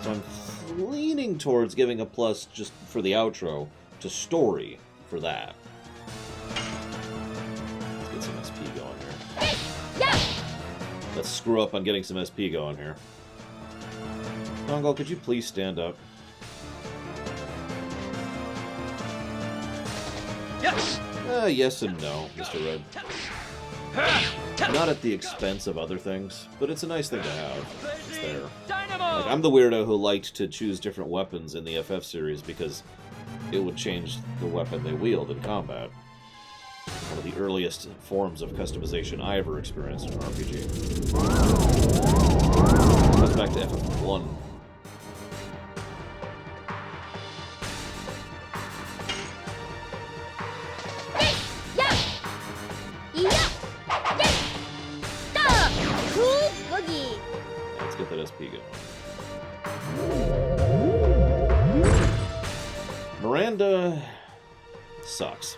So I'm leaning towards giving a plus just for the outro to story for that. Let's get some SP going here. Let's screw up on getting some SP going here. Kongal, could you please stand up? Yes. Yes and no, Mr. Red. Not at the expense of other things, but it's a nice thing to have. It's there. Dynamo. Like, I'm the weirdo who liked to choose different weapons in the FF series because it would change the weapon they wield in combat. One of the earliest forms of customization I ever experienced in an RPG. Goes back to FF1. Yeah. Yeah. Yeah. Stop. Cool boogie. Let's get that SP going. Miranda sucks.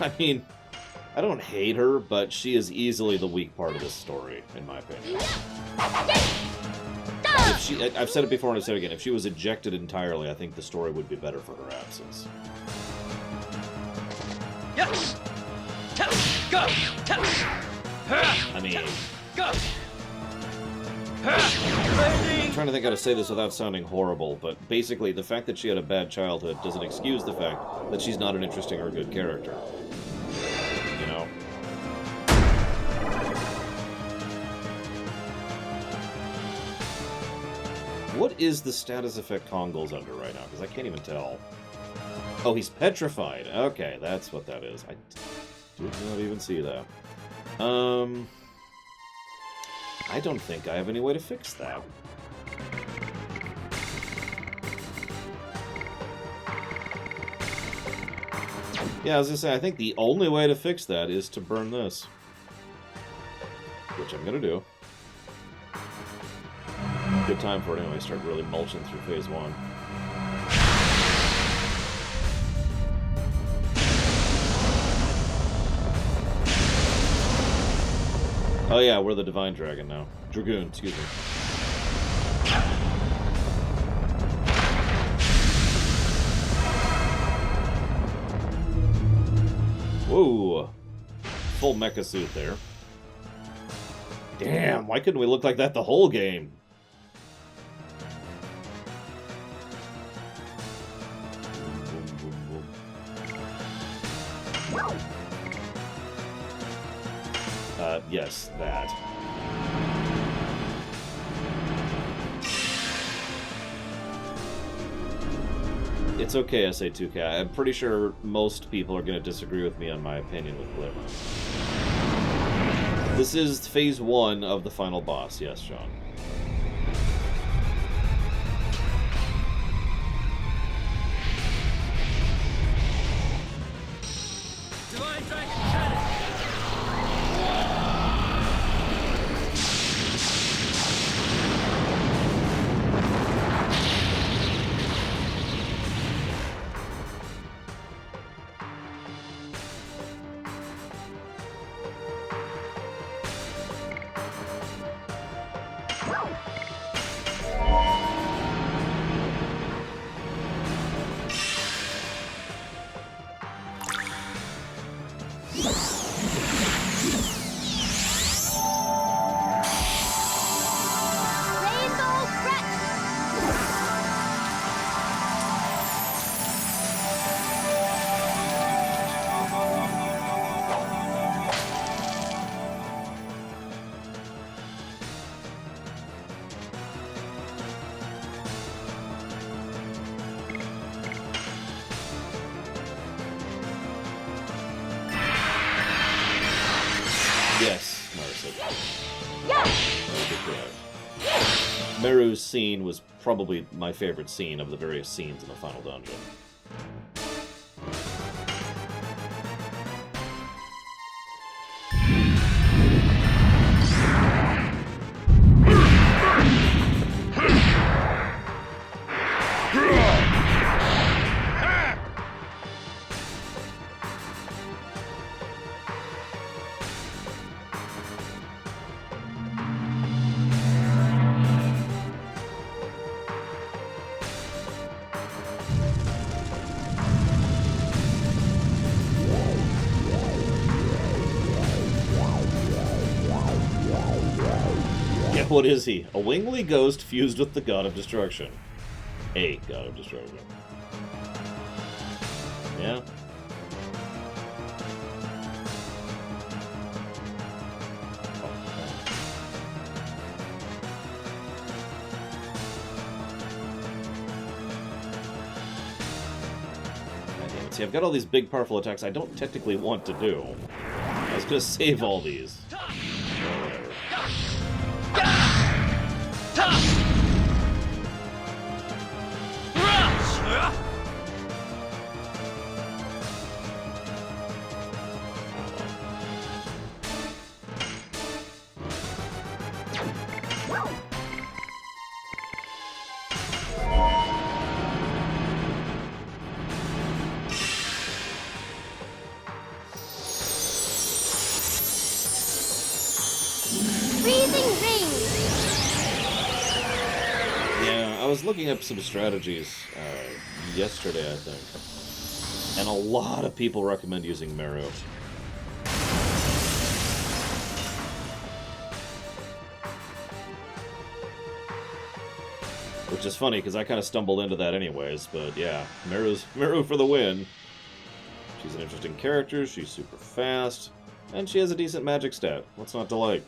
I mean, I don't hate her, but she is easily the weak part of this story, in my opinion. If she, I've said it before and I've said it again, if she was ejected entirely, I think the story would be better for her absence. Yes. Go. I mean, Go. I'm trying to think how to say this without sounding horrible, but basically the fact that she had a bad childhood doesn't excuse the fact that she's not an interesting or good character. You know? What is the status effect Kongol's under right now? Because I can't even tell. Oh, he's petrified. Okay, that's what that is. I did not even see that. I don't think I have any way to fix that. Yeah, I was gonna say, I think the only way to fix that is to burn this. Which I'm gonna do. Good time for it anyway, start really mulching through phase 1. Oh yeah, we're the Divine Dragon now. Dragoon, excuse me. Whoa! Full mecha suit there. Damn, why couldn't we look like that the whole game? Yes, that. It's okay, SA2K. I'm pretty sure most people are going to disagree with me on my opinion with Glimmer. This is phase 1 of the final boss, yes, Sean. Divine Dragon Cannon. Rainbow Breath. Yes, Marissa. Yeah. That would be correct. Meru's scene was probably my favorite scene of the various scenes in the final dungeon. Yeah, what is he? A wingly ghost fused with the God of Destruction. A God of Destruction. Yeah? See, I've got all these big, powerful attacks I don't technically want to do. I was gonna save all these. Freezing rain. Yeah, I was looking up some strategies yesterday, I think. And a lot of people recommend using Meru. Which is funny, because I kind of stumbled into that anyways, but yeah, Meru for the win. She's an interesting character, she's super fast, and she has a decent magic stat. What's not to like?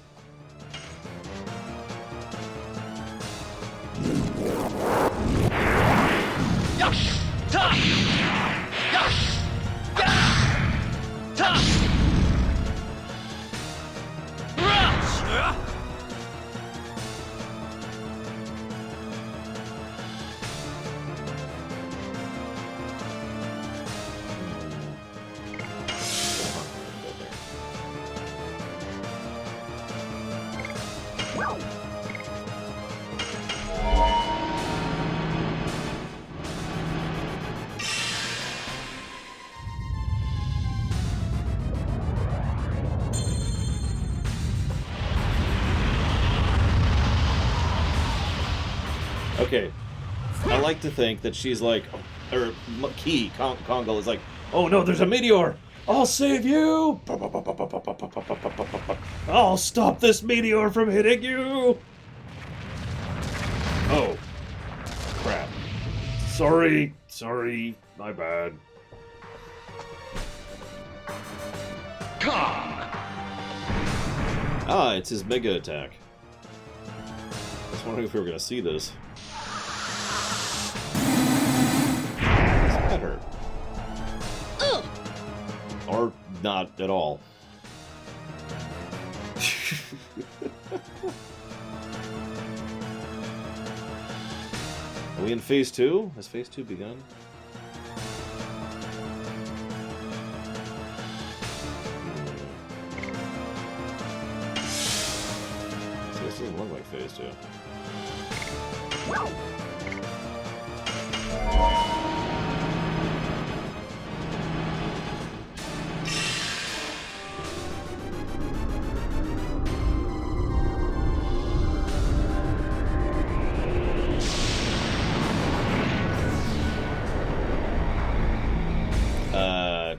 Okay, I like to think that she's like, or Kongo is like, oh no, there's a meteor! I'll save you! I'll stop this meteor from hitting you! Oh. Crap. Sorry, my bad. Ah, it's his mega attack. I was wondering if we were gonna see this. That hurt. Or not at all. Are we in phase 2? Has phase 2 begun? See, this doesn't look like phase 2.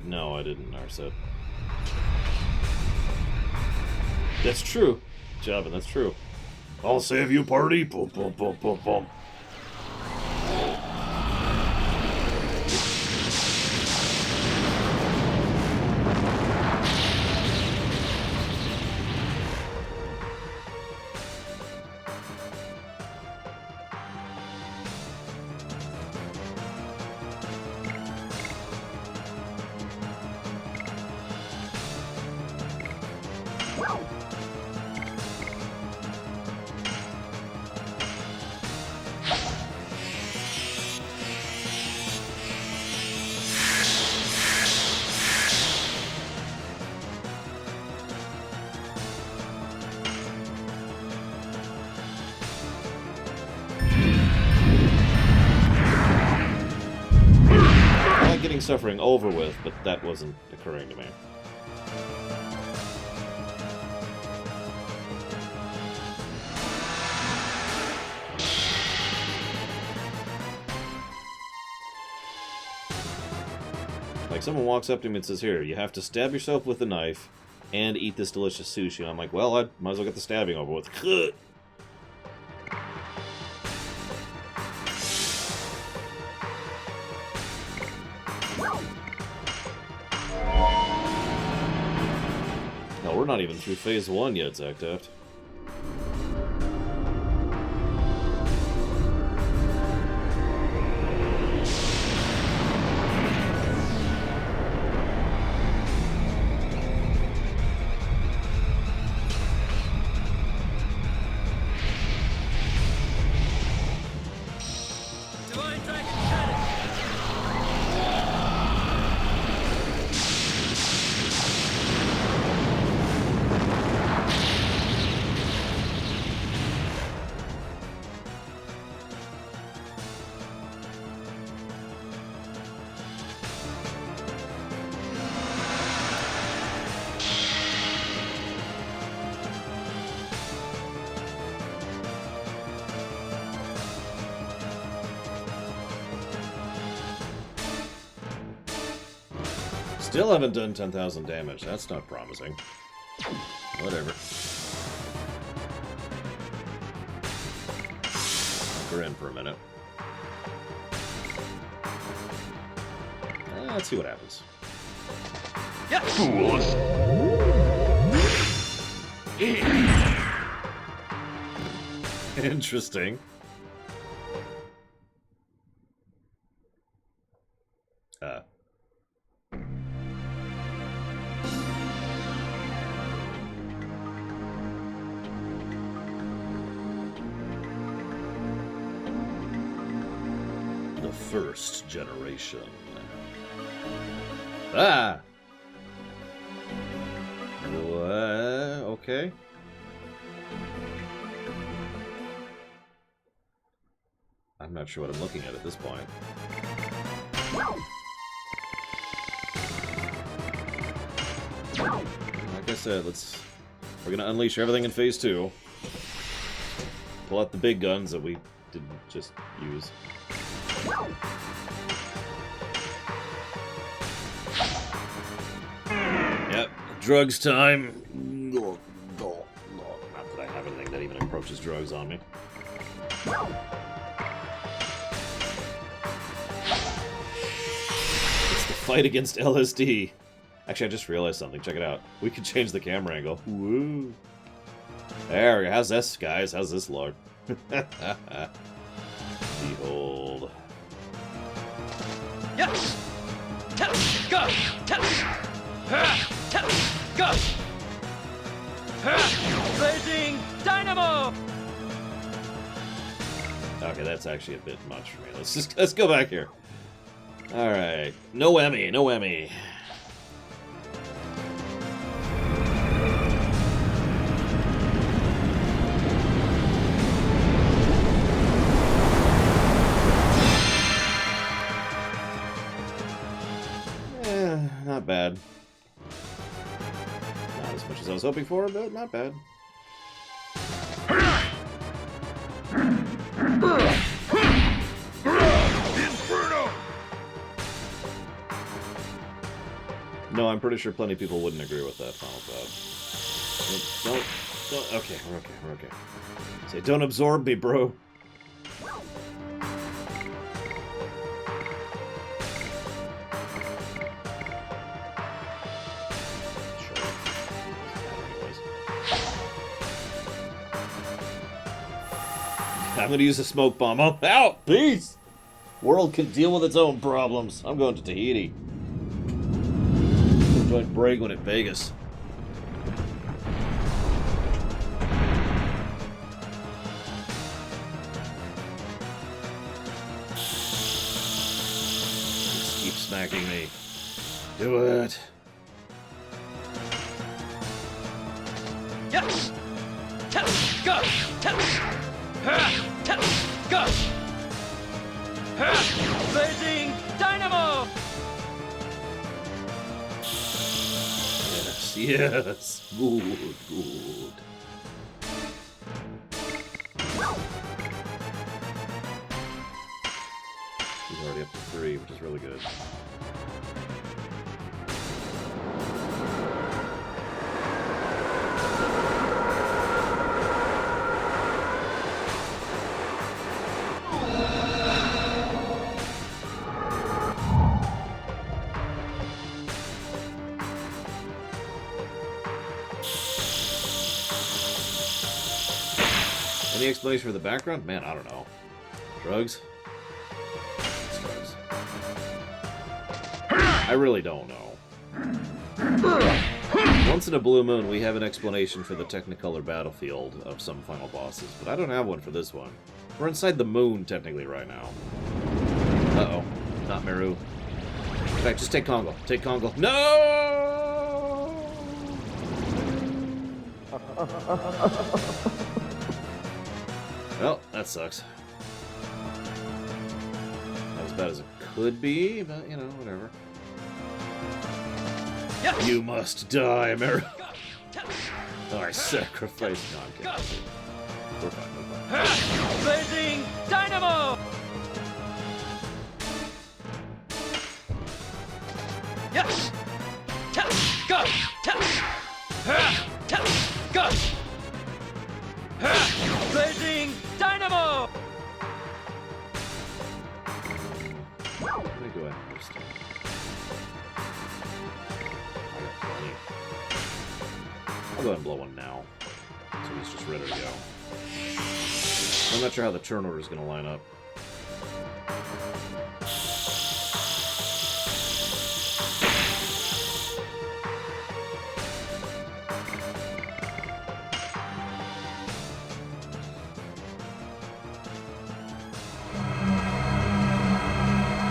No, I didn't nurse it. That's true, Javin, that's true. I'll save you, party! Boom, boom, boom, boom, boom. Getting suffering over with, but that wasn't occurring to me. Like, someone walks up to me and says, here, you have to stab yourself with a knife and eat this delicious sushi. And I'm like, well, I might as well get the stabbing over with. we're not even through phase 1 yet, Zactaft. Divine Dragon Cannon! Still haven't done 10,000 damage. That's not promising. Whatever. We're in for a minute. Let's see what happens. Yeah! Fools! Interesting. The first generation. Ah! Okay. I'm not sure what I'm looking at this point. Like I said, we're gonna unleash everything in phase 2. Pull out the big guns that we didn't just use. Yep, drugs time. Not that I have anything that even approaches drugs on me. It's the fight against LSD. Actually, I just realized something. Check it out. We could change the camera angle. Woo! There we go. How's this, guys? How's this, Lord? Behold. Yes! Go! Go! Blazing Dynamo! Okay, that's actually a bit much for me. Let's go back here. All right, no Emmy, no Emmy. Not bad. Not as much as I was hoping for, but not bad. Inferno! No, I'm pretty sure plenty of people wouldn't agree with that final thought. Don't. Okay, we're okay. Say, don't absorb me, bro. I'm gonna use a smoke bomb. Oh, ow! Peace! World can deal with its own problems. I'm going to Tahiti. Joint break when in Vegas. Just keep smacking me. Do it. Yes! Go! Go! Blazing Dynamo! Yes. Good. He's already up to 3, which is really good. Any explanation for the background? Man, I don't know. Drugs? Drugs. I really don't know. Once in a blue moon, we have an explanation for the Technicolor battlefield of some final bosses, but I don't have one for this one. We're inside the moon, technically, right now. Uh-oh. Not Meru. In fact, just take Congo. Take Congo. No! Well, that sucks. Not as bad as it could be, but, you know, whatever. You must die, Meru. Oh, I sacrificed. No, I'm kidding. We're fine, we're fine. Blazing Dynamo! Yes! Go! Go! Blazing Dynamo! How many do I understand? I got plenty. I'll go ahead and blow one now. So he's just ready to go. I'm not sure how the turn order is going to line up.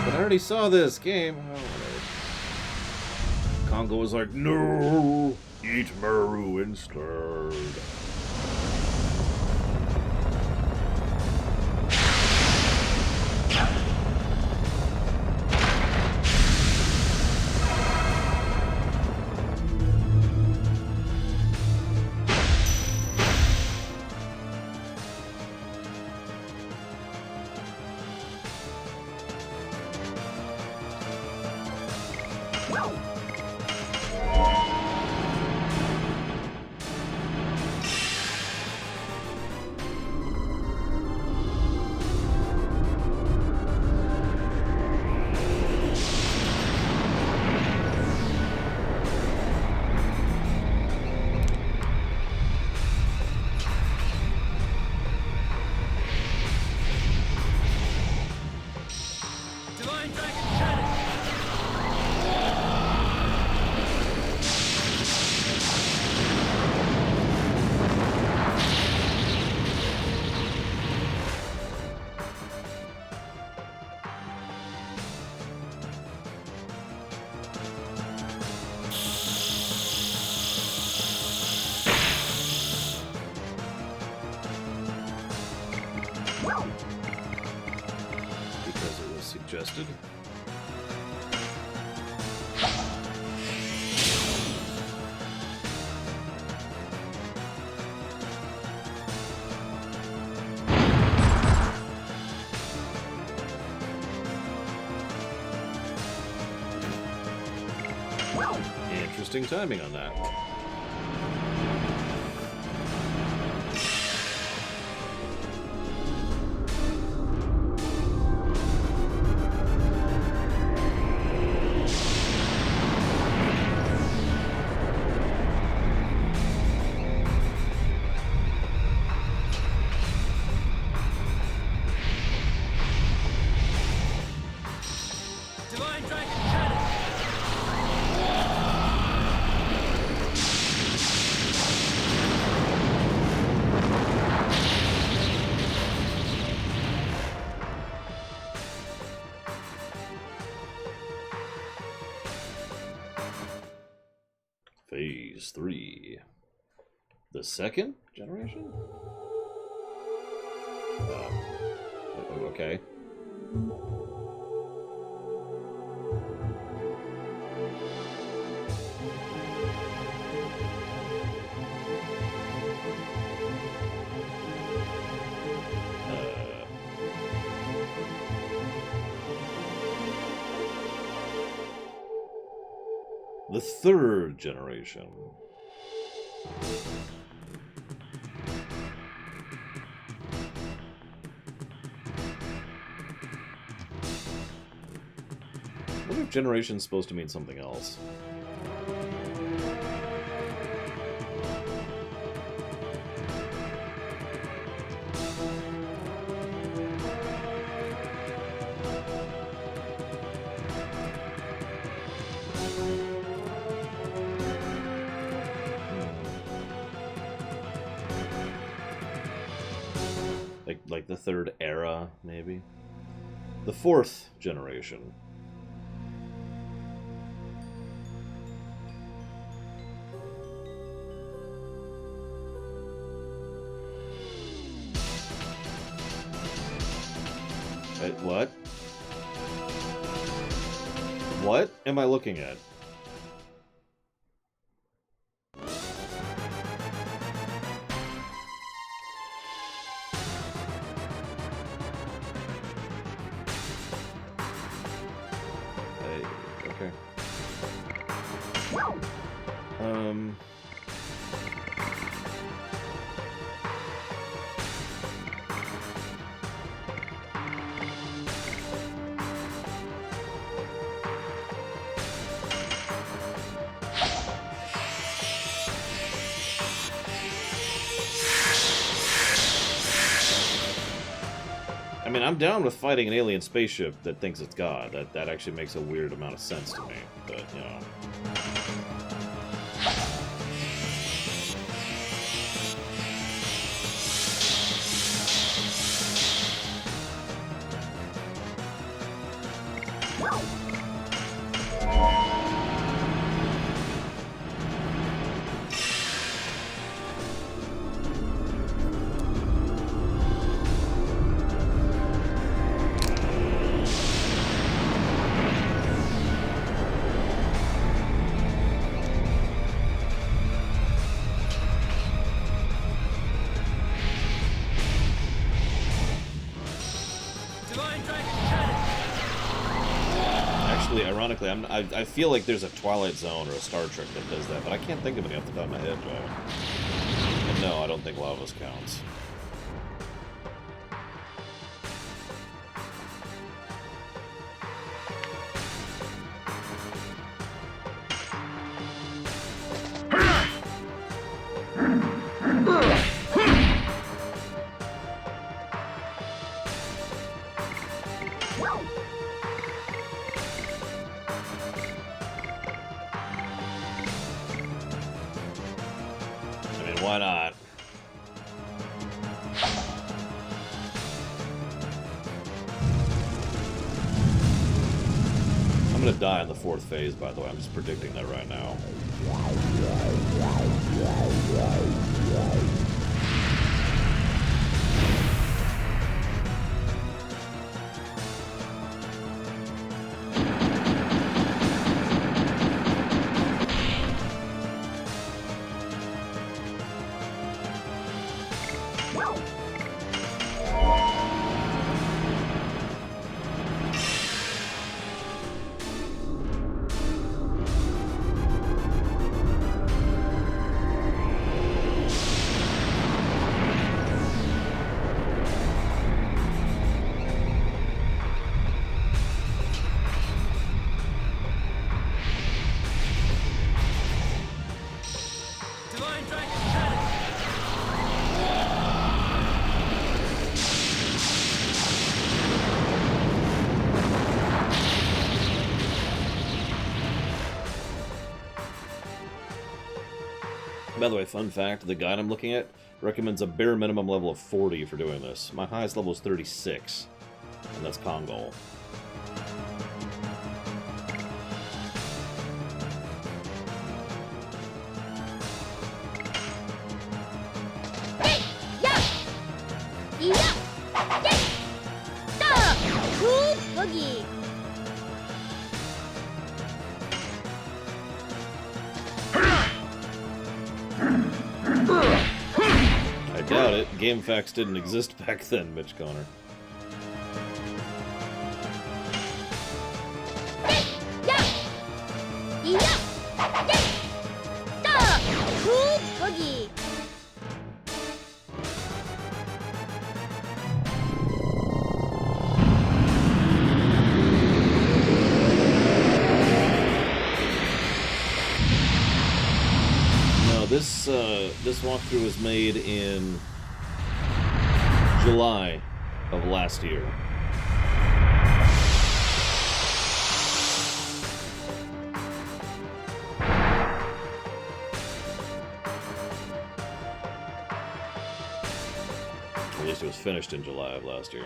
But I already saw this game. Oh, whatever. Congo was like, no, eat Meru instead. Divine Dragon Cannon! Because it was suggested. Interesting timing on that. Divine Dragon Cannon! Phase 3. The second generation? Okay. The third generation. What if generation's supposed to mean something else? like the third era, maybe. The fourth generation. What? What am I looking at? Okay. I mean, I'm down with fighting an alien spaceship that thinks it's God. That actually makes a weird amount of sense to me. But, you know. Ironically, I feel like there's a Twilight Zone or a Star Trek that does that, but I can't think of any off the top of my head, Joe. And no, I don't think Lavas counts. Why not? I'm gonna die in the fourth phase, by the way. I'm just predicting that right now. By the way, fun fact, the guide I'm looking at recommends a bare minimum level of 40 for doing this. My highest level is 36, and that's Kongol. I doubt it. GameFAQs didn't exist back then, Mitch Connor. This walkthrough was made in July of last year. least it was finished in July of last year.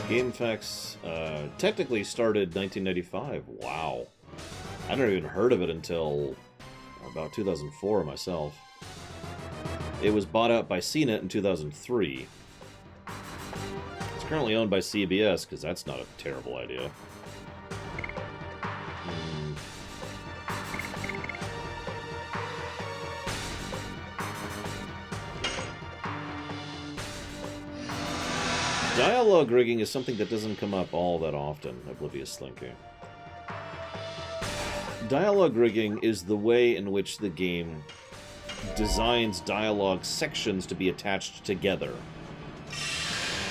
GameFAQs technically started 1995. Wow. I never even heard of it until about 2004 myself. It was bought out by CNET in 2003. It's currently owned by CBS, because that's not a terrible idea. Dialogue rigging is something that doesn't come up all that often, Oblivious Slinky. Dialogue rigging is the way in which the game designs dialogue sections to be attached together.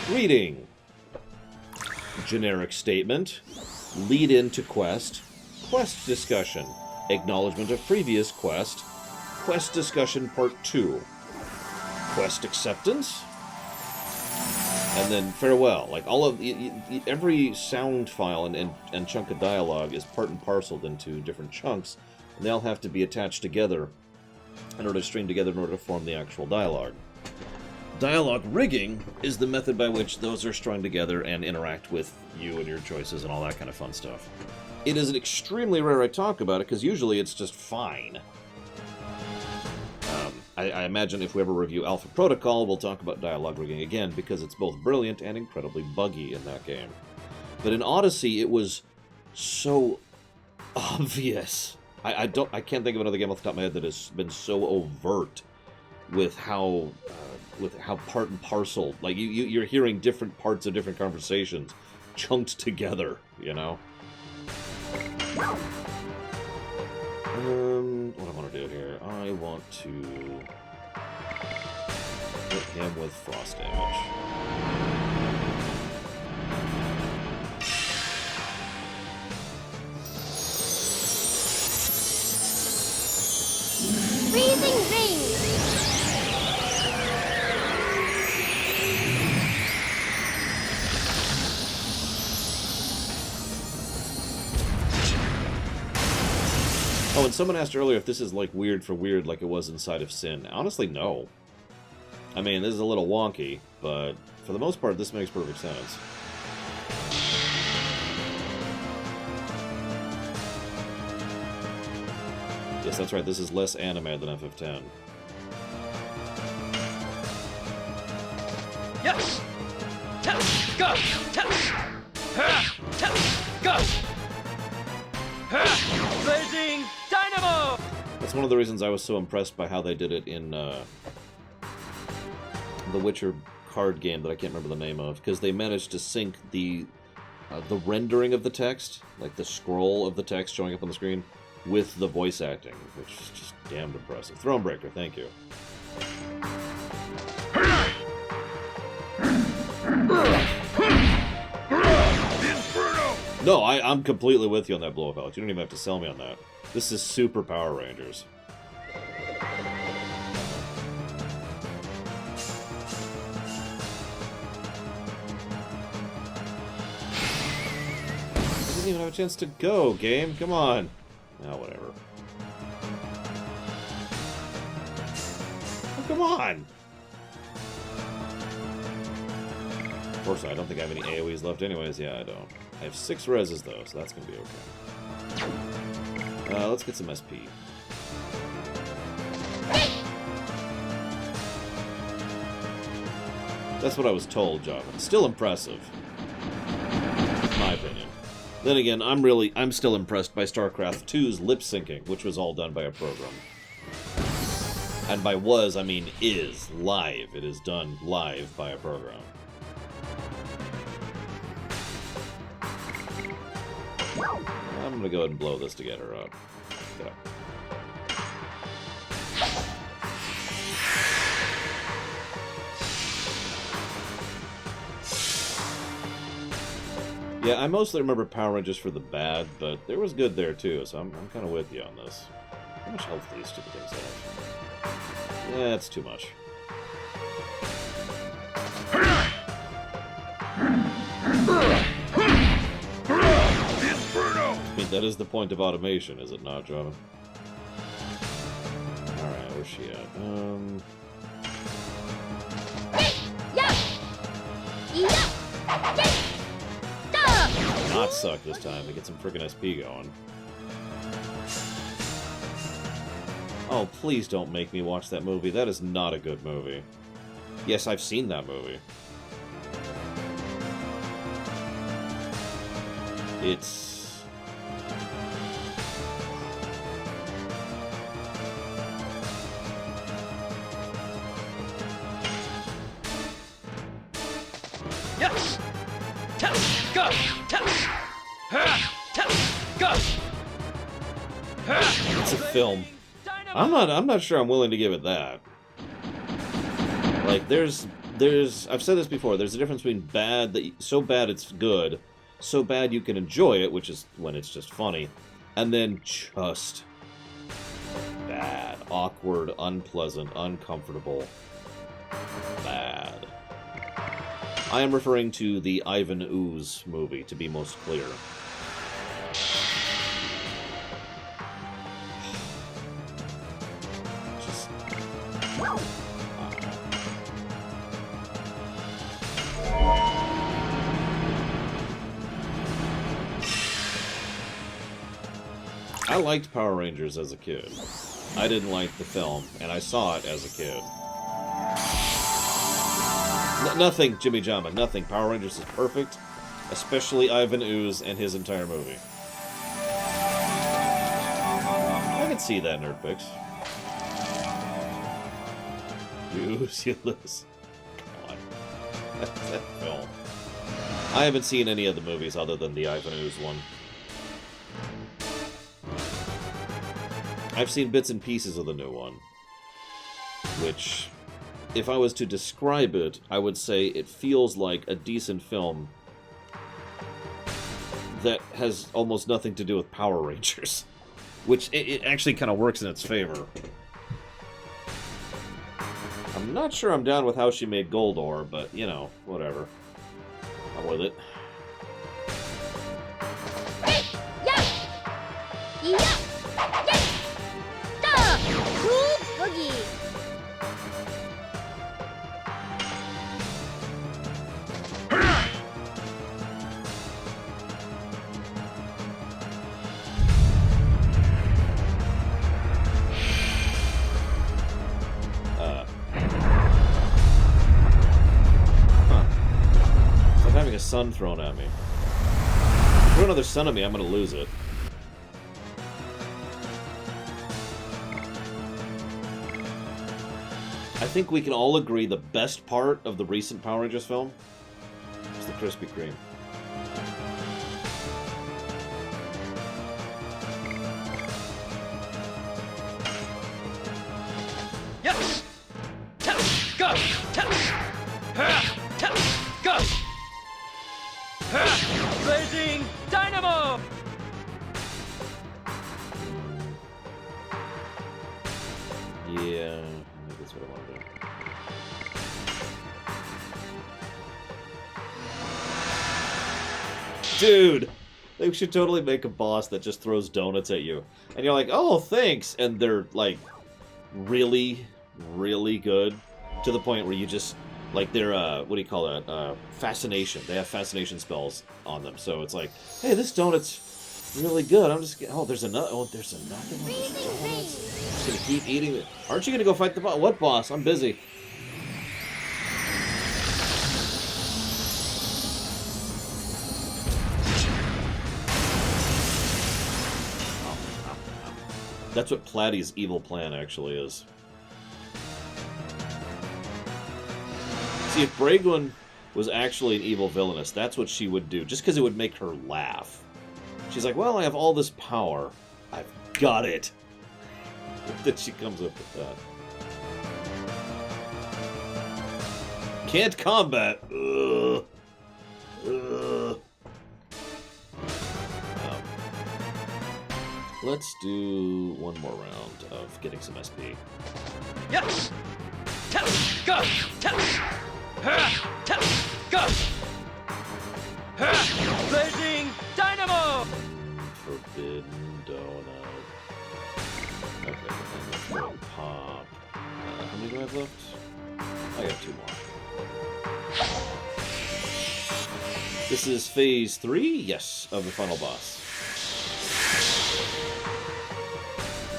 Reading. Generic statement. Lead into quest. Quest discussion. Acknowledgement of previous quest. Quest discussion part 2. Quest acceptance. And then farewell. Like all of every sound file and chunk of dialogue is part and parceled into different chunks, and they all have to be attached together in order to string together in order to form the actual dialogue. Dialogue rigging is the method by which those are strung together and interact with you and your choices and all that kind of fun stuff. It is extremely rare I talk about it, because usually it's just fine. I imagine if we ever review Alpha Protocol, we'll talk about dialogue rigging again, because it's both brilliant and incredibly buggy in that game. But in Odyssey, it was so obvious. I can't think of another game off the top of my head that has been so overt with how part and parcel, like you're hearing different parts of different conversations chunked together, you know. What do I want to do here? I want to hit him with frost damage. Freezing rain. Oh, and someone asked earlier if this is like weird for weird like it was inside of Sin. Honestly, no. I mean, this is a little wonky, but for the most part, this makes perfect sense. Yes, that's right, this is less anime than FF10. Yes! Go! Go! Blazing Dynamo! That's one of the reasons I was so impressed by how they did it in the Witcher card game that I can't remember the name of, because they managed to sync the rendering of the text, like the scroll of the text showing up on the screen, with the voice acting, which is just damned impressive. Thronebreaker, thank you. Inferno! No, I'm completely with you on that, Blow Up Alex. You don't even have to sell me on that. This is Super Power Rangers. I didn't even have a chance to go, game. Come on. Oh, whatever. Oh, come on. Of course, I don't think I have any AoEs left anyways. Yeah, I don't. I have 6 reses, though, so that's going to be okay. Let's get some SP. That's what I was told, Java. Still impressive. In my opinion. Then again, I'm still impressed by StarCraft 2's lip syncing, which was all done by a program. And by was, I mean is. Live. It is done live by a program. I'm gonna go ahead and blow this together up. Yeah. Yeah, I mostly remember Power Rangers for the bad, but there was good there too, so I'm kind of with you on this. How much health do these stupid things have? Yeah, it's too much. Inferno! I mean, that is the point of automation, is it not, John? Alright, where's she at? Yeah! Yeah! Yeah! Not suck this time to get some freaking SP going. Oh, please don't make me watch that movie. That is not a good movie. Yes, I've seen that movie. It's... Yes! Go! Go! It's a film. I'm not sure I'm willing to give it that. Like, I've said this before, there's a difference between bad, so bad it's good, so bad you can enjoy it, which is when it's just funny, and then just bad, awkward, unpleasant, uncomfortable, bad. I am referring to the Ivan Ooze movie, to be most clear. Just... I liked Power Rangers as a kid. I didn't like the film, and I saw it as a kid. Nothing, Jimmy Jamba, nothing. Power Rangers is perfect, especially Ivan Ooze and his entire movie. I can see that, Nerdpix. You lose. Come on. That's that film. I haven't seen any of the movies other than the Ivan Ooze one. I've seen bits and pieces of the new one, which... if I was to describe it, I would say it feels like a decent film that has almost nothing to do with Power Rangers. Which, it actually kind of works in its favor. I'm not sure I'm down with how she made Goldor, but, you know, whatever. I'm with it. Yeah! Yeah! Yeah! Cool boogie! A sun thrown at me. Throw another sun at me, I'm gonna lose it. I think we can all agree the best part of the recent Power Rangers film is the Krispy Kreme. Yes! Go! Go! Blazing Dynamo! Yeah, I think that's what I want to do. Dude! They should totally make a boss that just throws donuts at you. And you're like, oh, thanks! And they're, like, really, really good. To the point where you just... like, they're, what do you call that? Fascination. They have fascination spells on them. So it's like, hey, this donut's really good. I'm just... oh, there's another... oh, there's another one. There's donuts. I'm just gonna keep eating it. Aren't you gonna go fight the boss? What boss? I'm busy. That's what Platy's evil plan actually is. See, if Dragoon was actually an evil villainess, that's what she would do, just because it would make her laugh. She's like, well, I have all this power. I've got it. Then she comes up with that. Can't combat. Ugh. Ugh. Let's do one more round of getting some SP. Yes! Go! Go! Blazing Dynamo! Forbidden Donut. Okay, and the throw pop. How many do I have left? I got 2 more. This is phase 3, yes, of the final boss.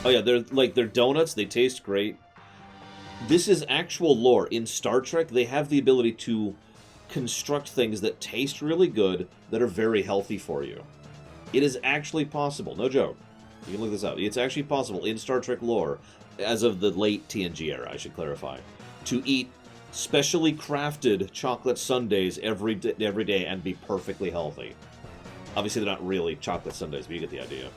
Oh yeah, they're donuts, they taste great. This is actual lore. In Star Trek, they have the ability to construct things that taste really good, that are very healthy for you. It is actually possible, no joke. You can look this up. It's actually possible in Star Trek lore, as of the late TNG era, I should clarify, to eat specially crafted chocolate sundaes every day and be perfectly healthy. Obviously, they're not really chocolate sundaes, but you get the idea.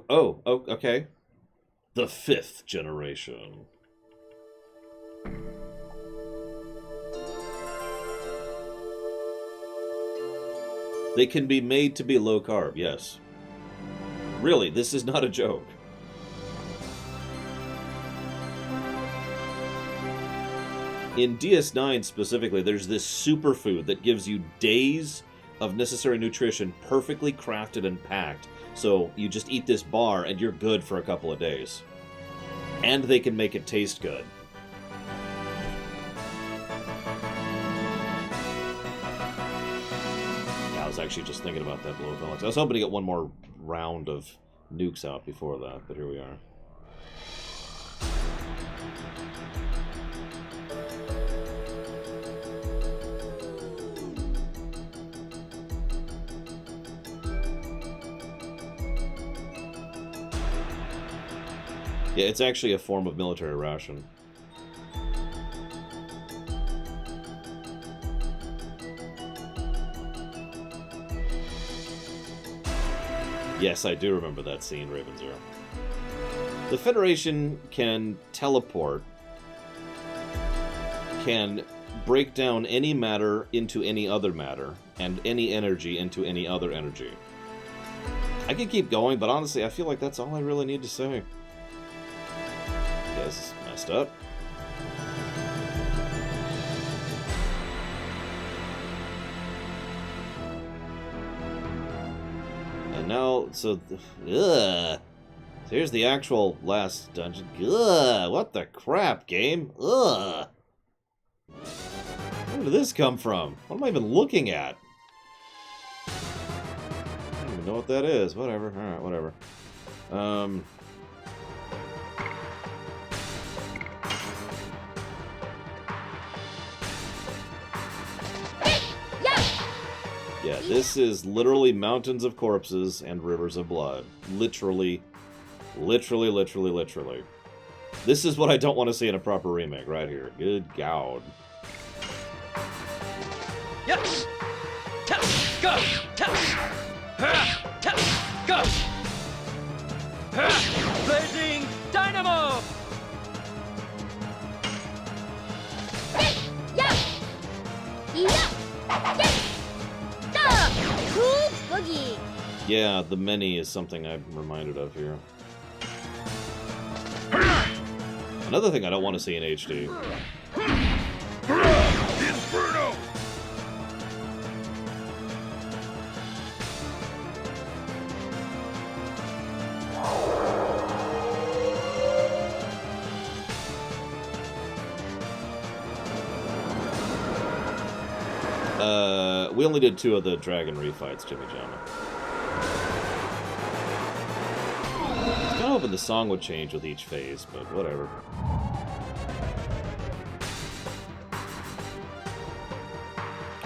Oh, okay. The 5th generation. They can be made to be low carb, yes. Really, this is not a joke. In DS9 specifically, there's this superfood that gives you days of necessary nutrition perfectly crafted and packed. So you just eat this bar and you're good for a couple of days. And they can make it taste good. Yeah, I was actually just thinking about that below Felix. I was hoping to get one more round of nukes out before that, but here we are. Yeah, it's actually a form of military ration. Yes, I do remember that scene, Raven Zero. The Federation can teleport, can break down any matter into any other matter, and any energy into any other energy. I could keep going, but honestly, I feel like that's all I really need to say. This is messed up. And now, so here's the actual last dungeon. Ugh, what the crap, game? Ugh. Where did this come from? What am I even looking at? I don't even know what that is. Whatever. Alright, whatever. Yeah, this is literally mountains of corpses and rivers of blood. Literally. This is what I don't want to see in a proper remake right here. Good God. Yes! Go! Go! Blazing Dynamo! Yeah, the many is something I'm reminded of here. Another thing I don't want to see in HD. Inferno! We only did 2 of the dragon refights, Jimmy Jama. I was kind of hoping the song would change with each phase, but whatever.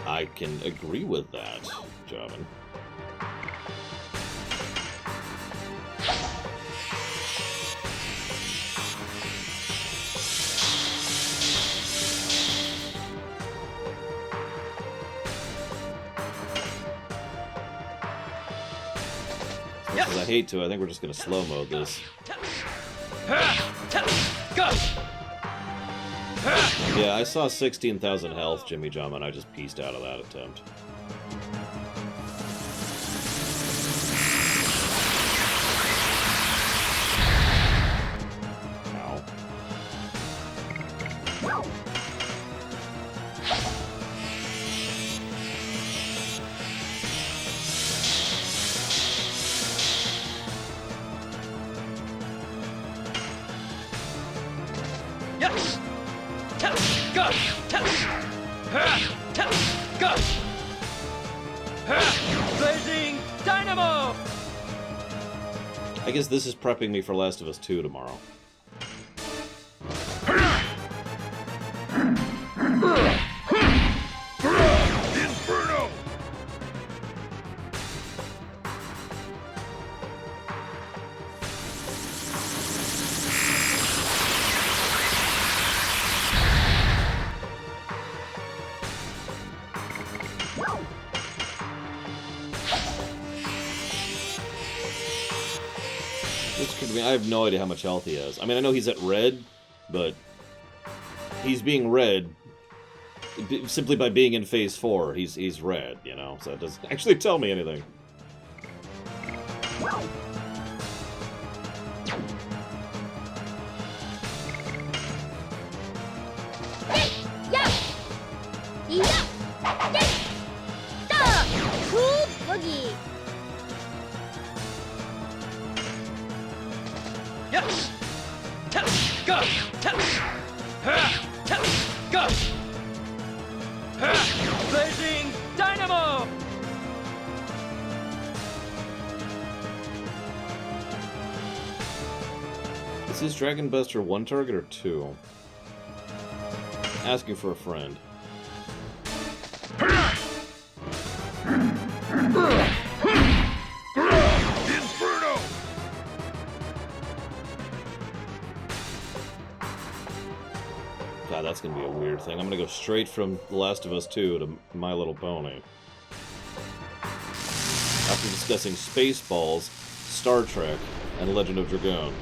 I can agree with that, Javan. Because I hate to, I think we're just gonna slow mode this. Go! Yeah, I saw 16,000 health, Jimmy Jama, and I just pieced out of that attempt. Ow. Yes! Go! Go! Blazing Dynamo! I guess this is prepping me for Last of Us 2 tomorrow. Inferno! This could be, I have no idea how much health he has. I mean, I know he's at red, but he's being red simply by being in phase 4. He's red, you know, so it doesn't actually tell me anything. Yeah! Yeah! Yeah! Da! Cool boogie! Yes! Go! Go! Blazing Dynamo! Is his Dragon Buster 1 target or 2? Asking for a friend. Inferno! God, that's gonna be a weird thing. I'm gonna go straight from The Last of Us 2 to My Little Pony. After discussing Spaceballs, Star Trek, and Legend of Dragoon.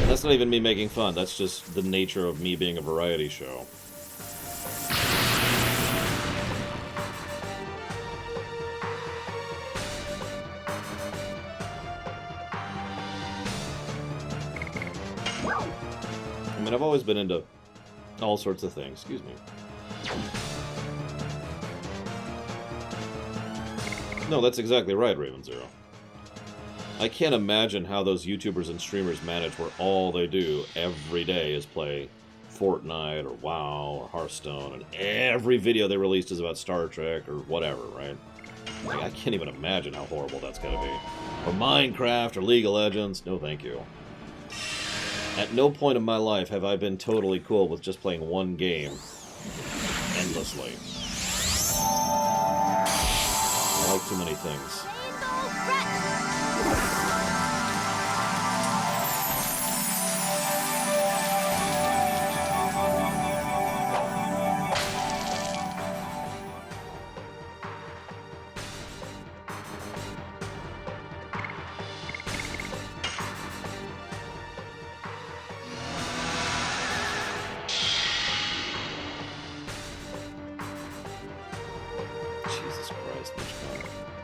And that's not even me making fun, that's just the nature of me being a variety show. I mean, I've always been into all sorts of things. Excuse me. No, that's exactly right, Raven Zero. I can't imagine how those YouTubers and streamers manage where all they do every day is play Fortnite or WoW or Hearthstone, and every video they released is about Star Trek or whatever, right? Like, I can't even imagine how horrible that's gonna be. Or Minecraft or League of Legends. No, thank you. At no point in my life have I been totally cool with just playing one game endlessly. I like too many things.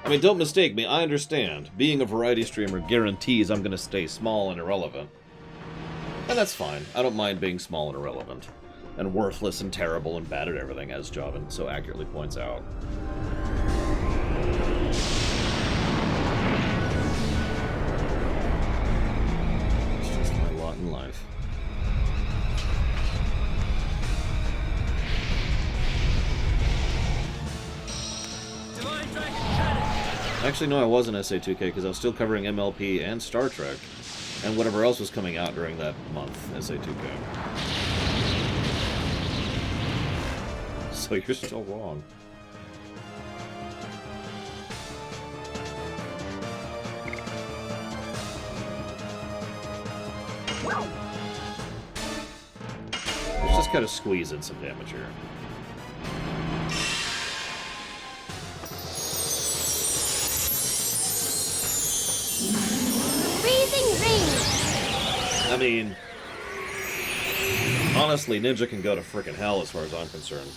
I mean, don't mistake me, I understand. Being a variety streamer guarantees I'm gonna stay small and irrelevant. And that's fine. I don't mind being small and irrelevant. And worthless and terrible and bad at everything, as Joven so accurately points out. It's just my lot in life. Actually, no, I wasn't SA2K because I was still covering MLP and Star Trek, and whatever else was coming out during that month, SA2K. So you're still wrong. Let's just kind of squeeze in some damage here. I mean, honestly, Ninja can go to frickin' hell as far as I'm concerned.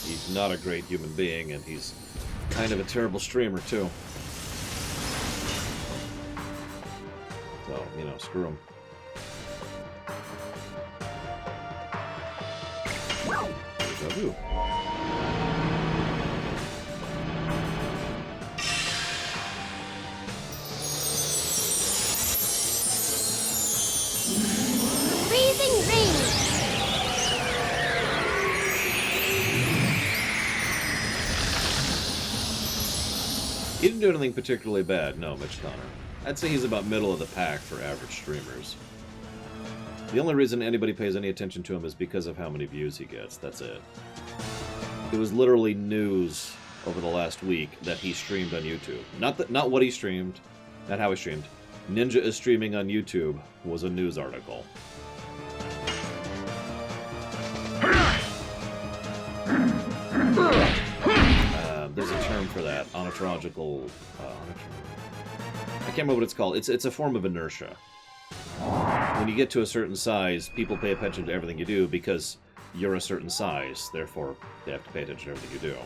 He's not a great human being, and he's kind of a terrible streamer, too. So, you know, screw him. Deja vu. Freezing rain. He didn't do anything particularly bad, no, Mitch Donner. I'd say he's about middle of the pack for average streamers. The only reason anybody pays any attention to him is because of how many views he gets, that's it. It was literally news over the last week that he streamed on YouTube. Not what he streamed, not how he streamed. Ninja is streaming on YouTube was a news article. There's a term for that, ontological. I can't remember what it's called. It's a form of inertia. When you get to a certain size, people pay attention to everything you do because you're a certain size. Therefore, they have to pay attention to everything you do.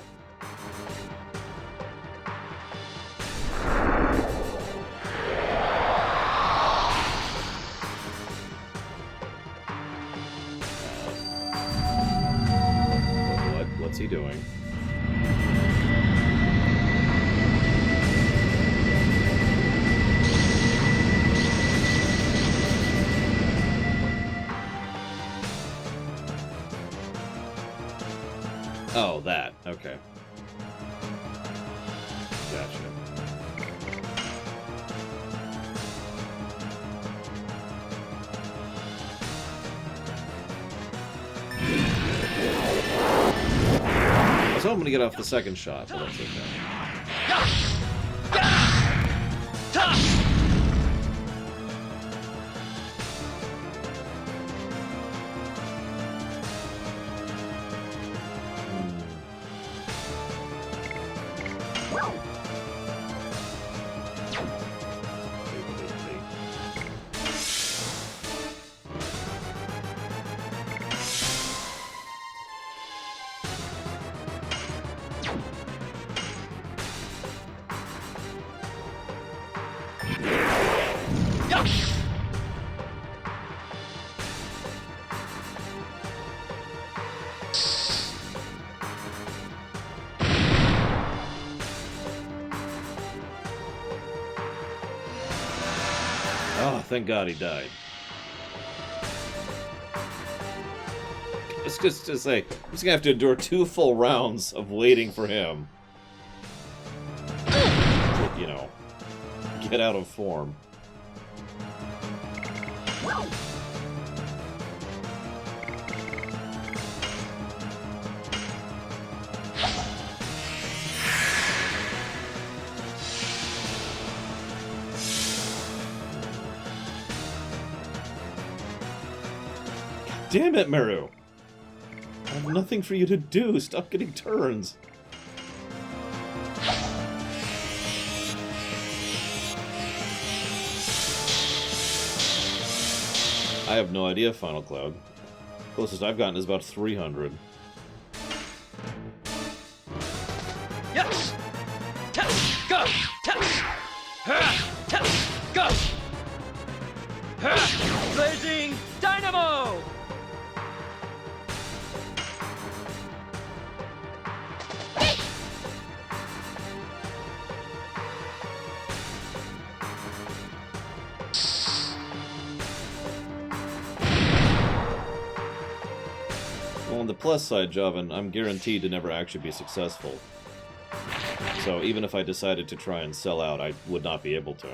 What's he doing? Oh, that. Okay. Gotcha. I was hoping to get off the second shot, but that's okay. Oh, thank God he died. It's just to say, I'm just gonna have to endure 2 full rounds of waiting for him to, you know, get out of form. Damn it, Meru! I have nothing for you to do. Stop getting turns. I have no idea, Final Cloud. Closest I've gotten is about 300. Yes! Go! Go! Blazing Dynamo! Well, on the plus side, Javan, I'm guaranteed to never actually be successful. So even if I decided to try and sell out, I would not be able to.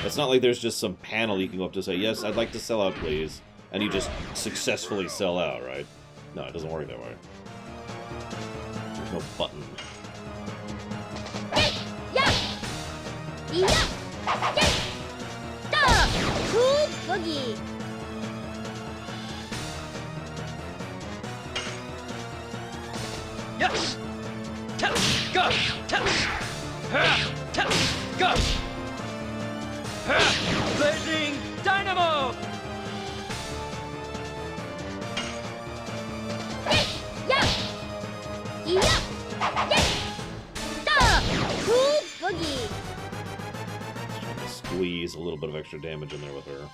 It's not like there's just some panel you can go up to say, yes, I'd like to sell out, please. And you just successfully sell out, right? No, it doesn't work that way. There's no button. Cool boogie. Yes! Go! Go! Blazing Dynamo! Yeah! Yeah! Yeah! Da! Cool boogie! Trying to squeeze a little bit of extra damage in there with her.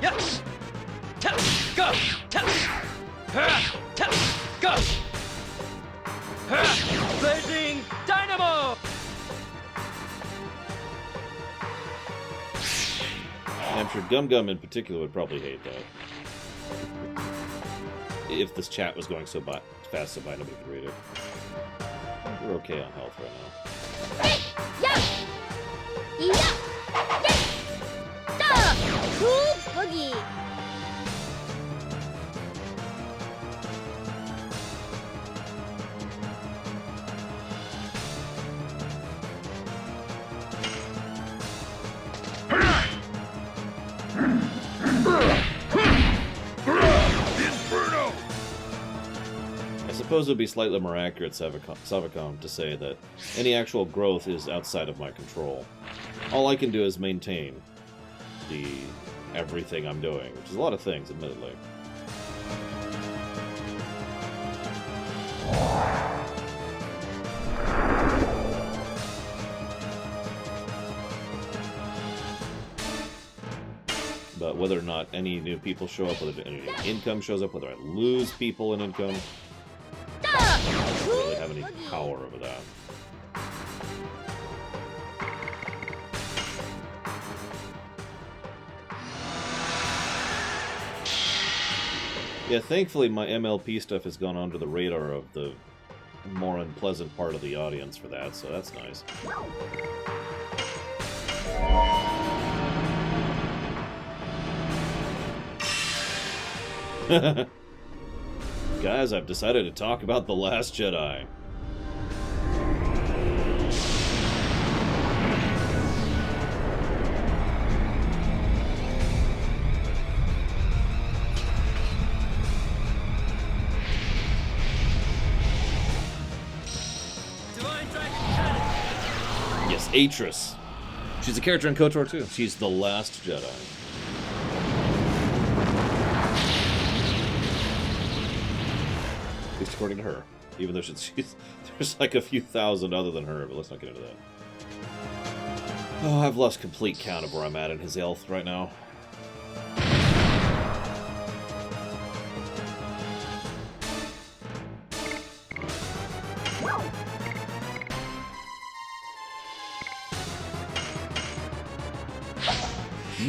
Yes! Tap! Go! Tap! Tap! Go! Blazing Dynamo! I'm sure Gum Gum in particular would probably hate that. If this chat was going so fast, so by nobody could read it. We're okay on health right now. Yeah! Yeah! Yeah! Da! Cool boogie! Inferno! I suppose it would be slightly more accurate, Savicom, to say that any actual growth is outside of my control. All I can do is maintain everything I'm doing, which is a lot of things, admittedly. But whether or not any new people show up, whether any new income shows up, whether I lose people in income, I don't really have any power over that. Yeah, thankfully my MLP stuff has gone under the radar of the more unpleasant part of the audience for that, so that's nice. Guys, I've decided to talk about The Last Jedi. Divine Dragon Cannon! Yes, Atris. She's a character in KOTOR too. She's the last Jedi. At least according to her. Even though there's like a few thousand other than her, but let's not get into that. Oh, I've lost complete count of where I'm at in his health right now.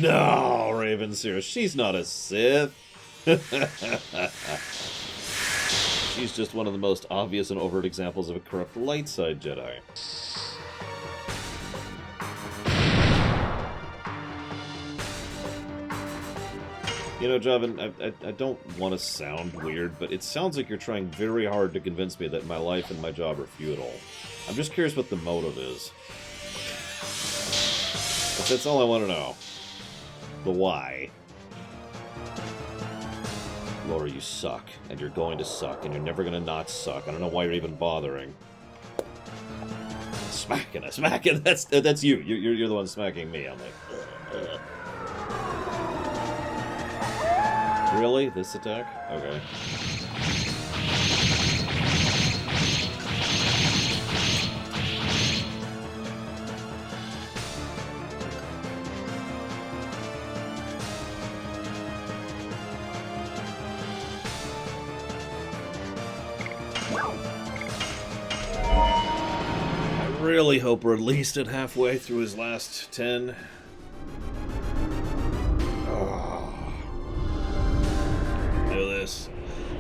No, Raven Seer, she's not a Sith. She's just one of the most obvious and overt examples of a corrupt light side Jedi. You know, Javin, I don't want to sound weird, but it sounds like you're trying very hard to convince me that my life and my job are futile. I'm just curious what the motive is. But that's all I want to know. The why. Laura, you suck, and you're going to suck, and you're never gonna not suck. I don't know why you're even bothering. Smacking. That's you. You're the one smacking me. I'm like, ugh. Really? This attack? Okay. I really hope we're at least at halfway through his last 10. Do this.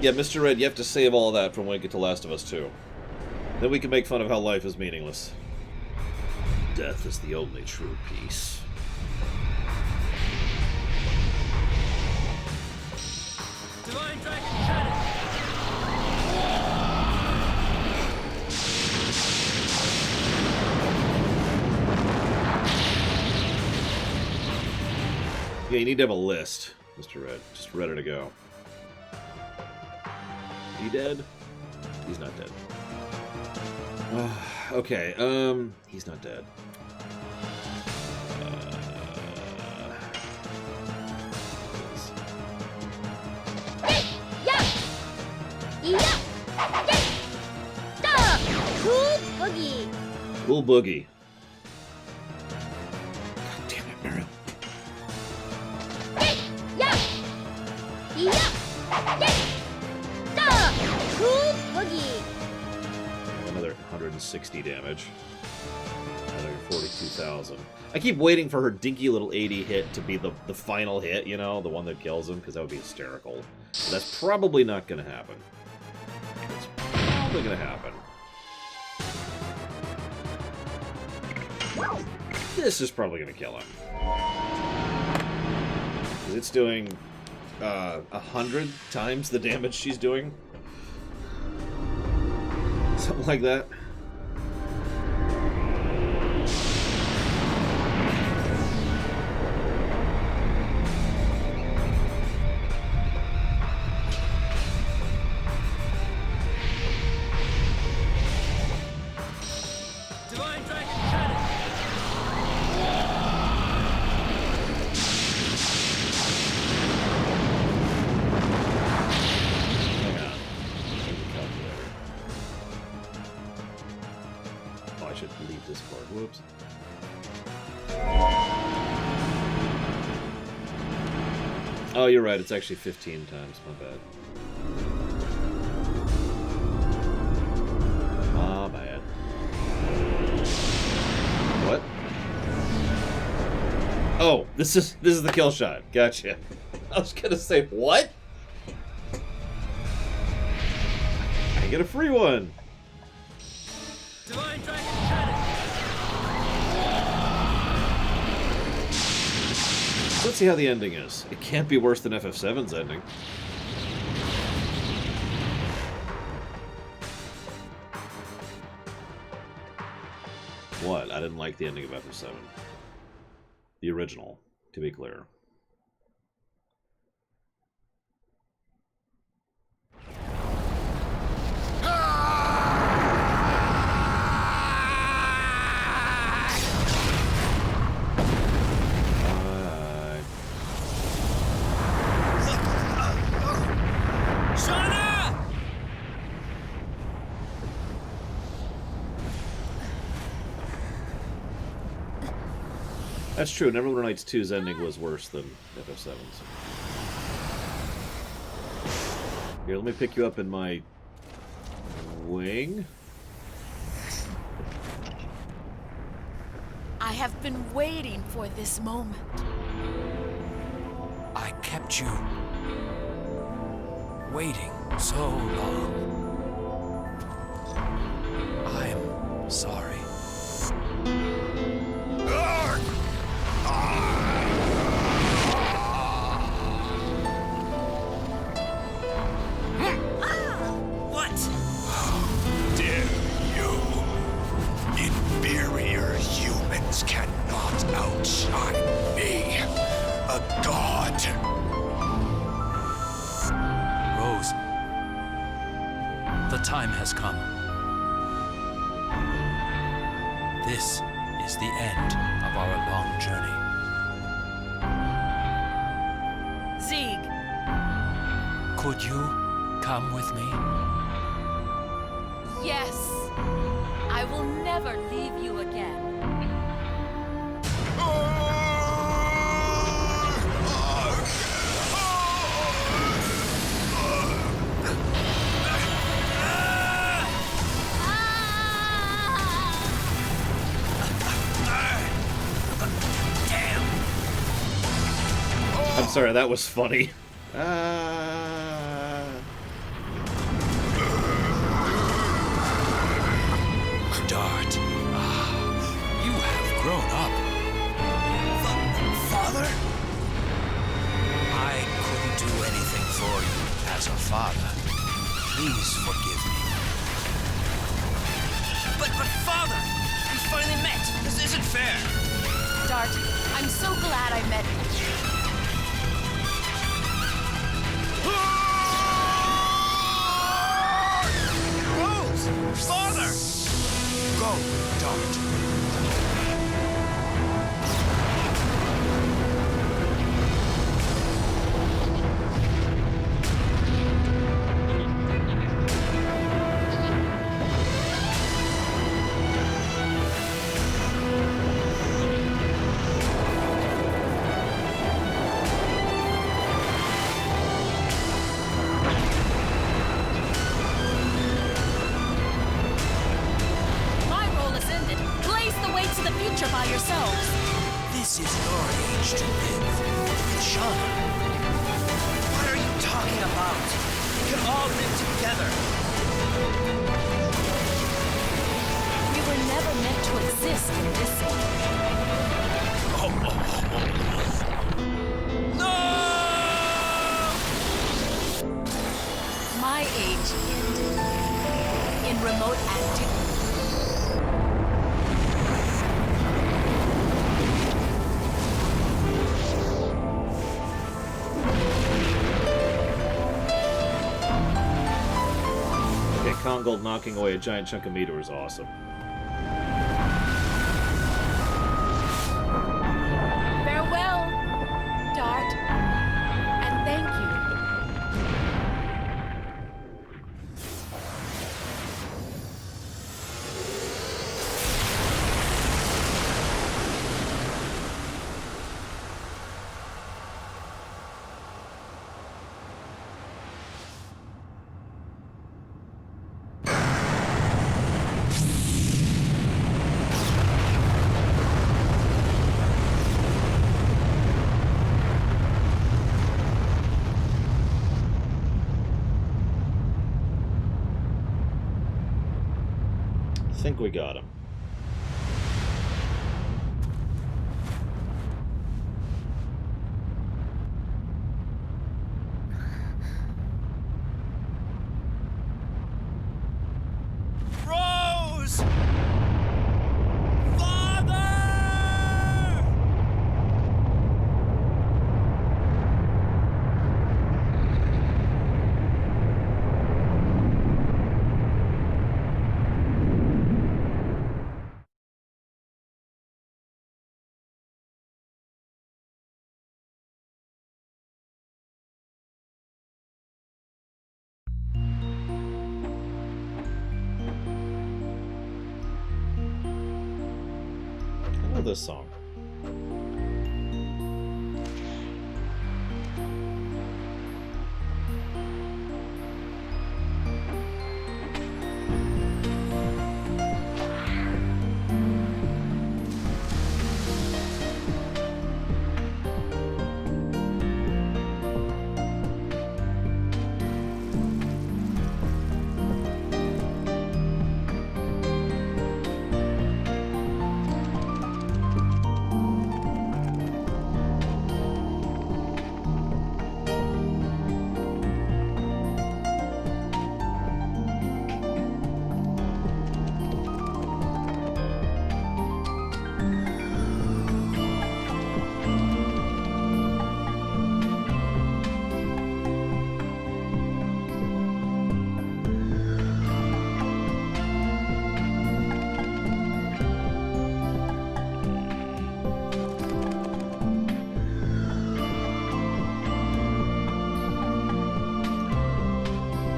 Yeah, Mr. Red, you have to save all that from when we get to Last of Us 2. Then we can make fun of how life is meaningless. Death is the only true peace. Divine Dragon Cannon! Yeah, you need to have a list, Mr. Red. Just ready to go. He dead? He's not dead. Okay, he's not dead. Yeah! Yeah! Stop! Cool boogie! Cool boogie. God damn it, Meryl. Yeah! Yeah! Yeah! Stop! Cool boogie! Another 160 damage. Another 42,000. I keep waiting for her dinky little 80 hit to be the final hit, you know, the one that kills him, because that would be hysterical. But that's probably not going to happen. It's probably going to happen. This is probably going to kill him. 'Cause it's doing 100 times the damage she's doing. Something like that. Divine Dragon Cannon! Hang on. There's a calculator. Oh, I should leave this card. Whoops. Oh, you're right. It's actually 15 times. My bad. My bad. What? Oh, this is the kill shot. Gotcha. I was gonna say what? I get a free one. Divine Dragon Cannon! Let's see how the ending is. It can't be worse than FF7's ending. What? I didn't like the ending of FF7. The original, to be clear. Shauna! That's true. Neverwinter Nights 2's ending was worse than FF7's. Here, let me pick you up in my wing. I have been waiting for this moment. I kept you waiting so long. I'm sorry. What? Dare you? Inferior humans cannot outshine me, a god. Rose, the time has come. This is the end of our long journey. Zieg, Could you come with me? yes. I will never leave you again. I'm sorry, that was funny. Dart, you have grown up. Father? I couldn't do anything for you as a father. Please forgive me. But father, we finally met. This isn't fair. Dart, I'm so glad I met you. Rose! Father! Go, Dart. by yourselves. This is your age to live. With Shauna. What are you talking about? We can all live together. We were never meant to exist in this age. No! My age ended in remote antiquity. Okay, Kongold knocking away a giant chunk of meteor is awesome. Farewell, Dart, and thank you. I think we got him. Rose! Father! I know this song.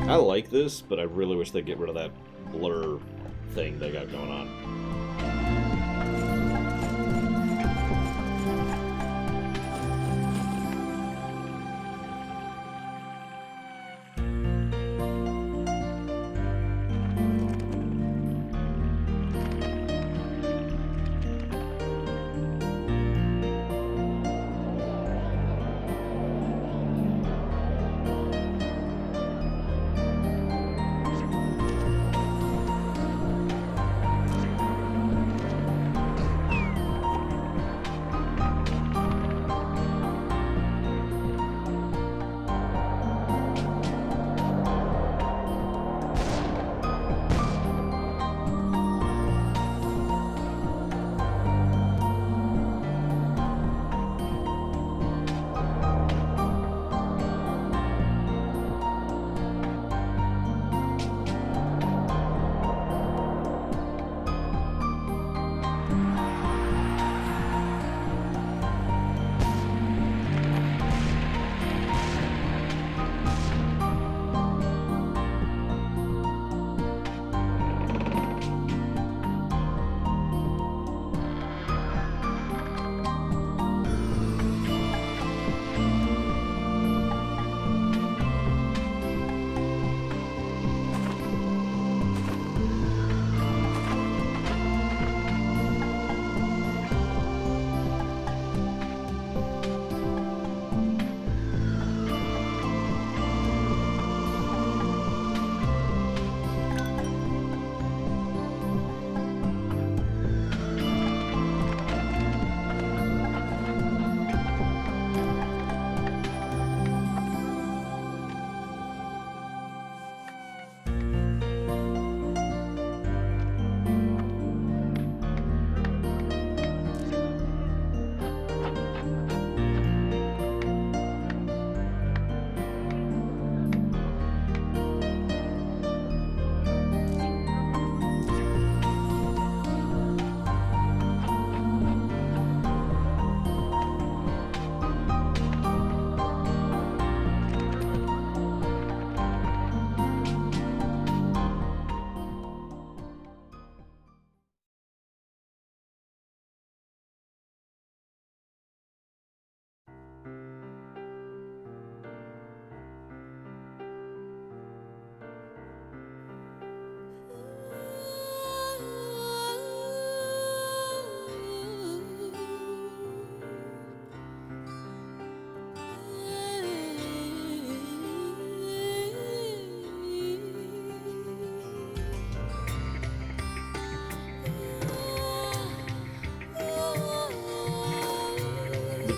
I like this, but I really wish they'd get rid of that blur thing they got going on.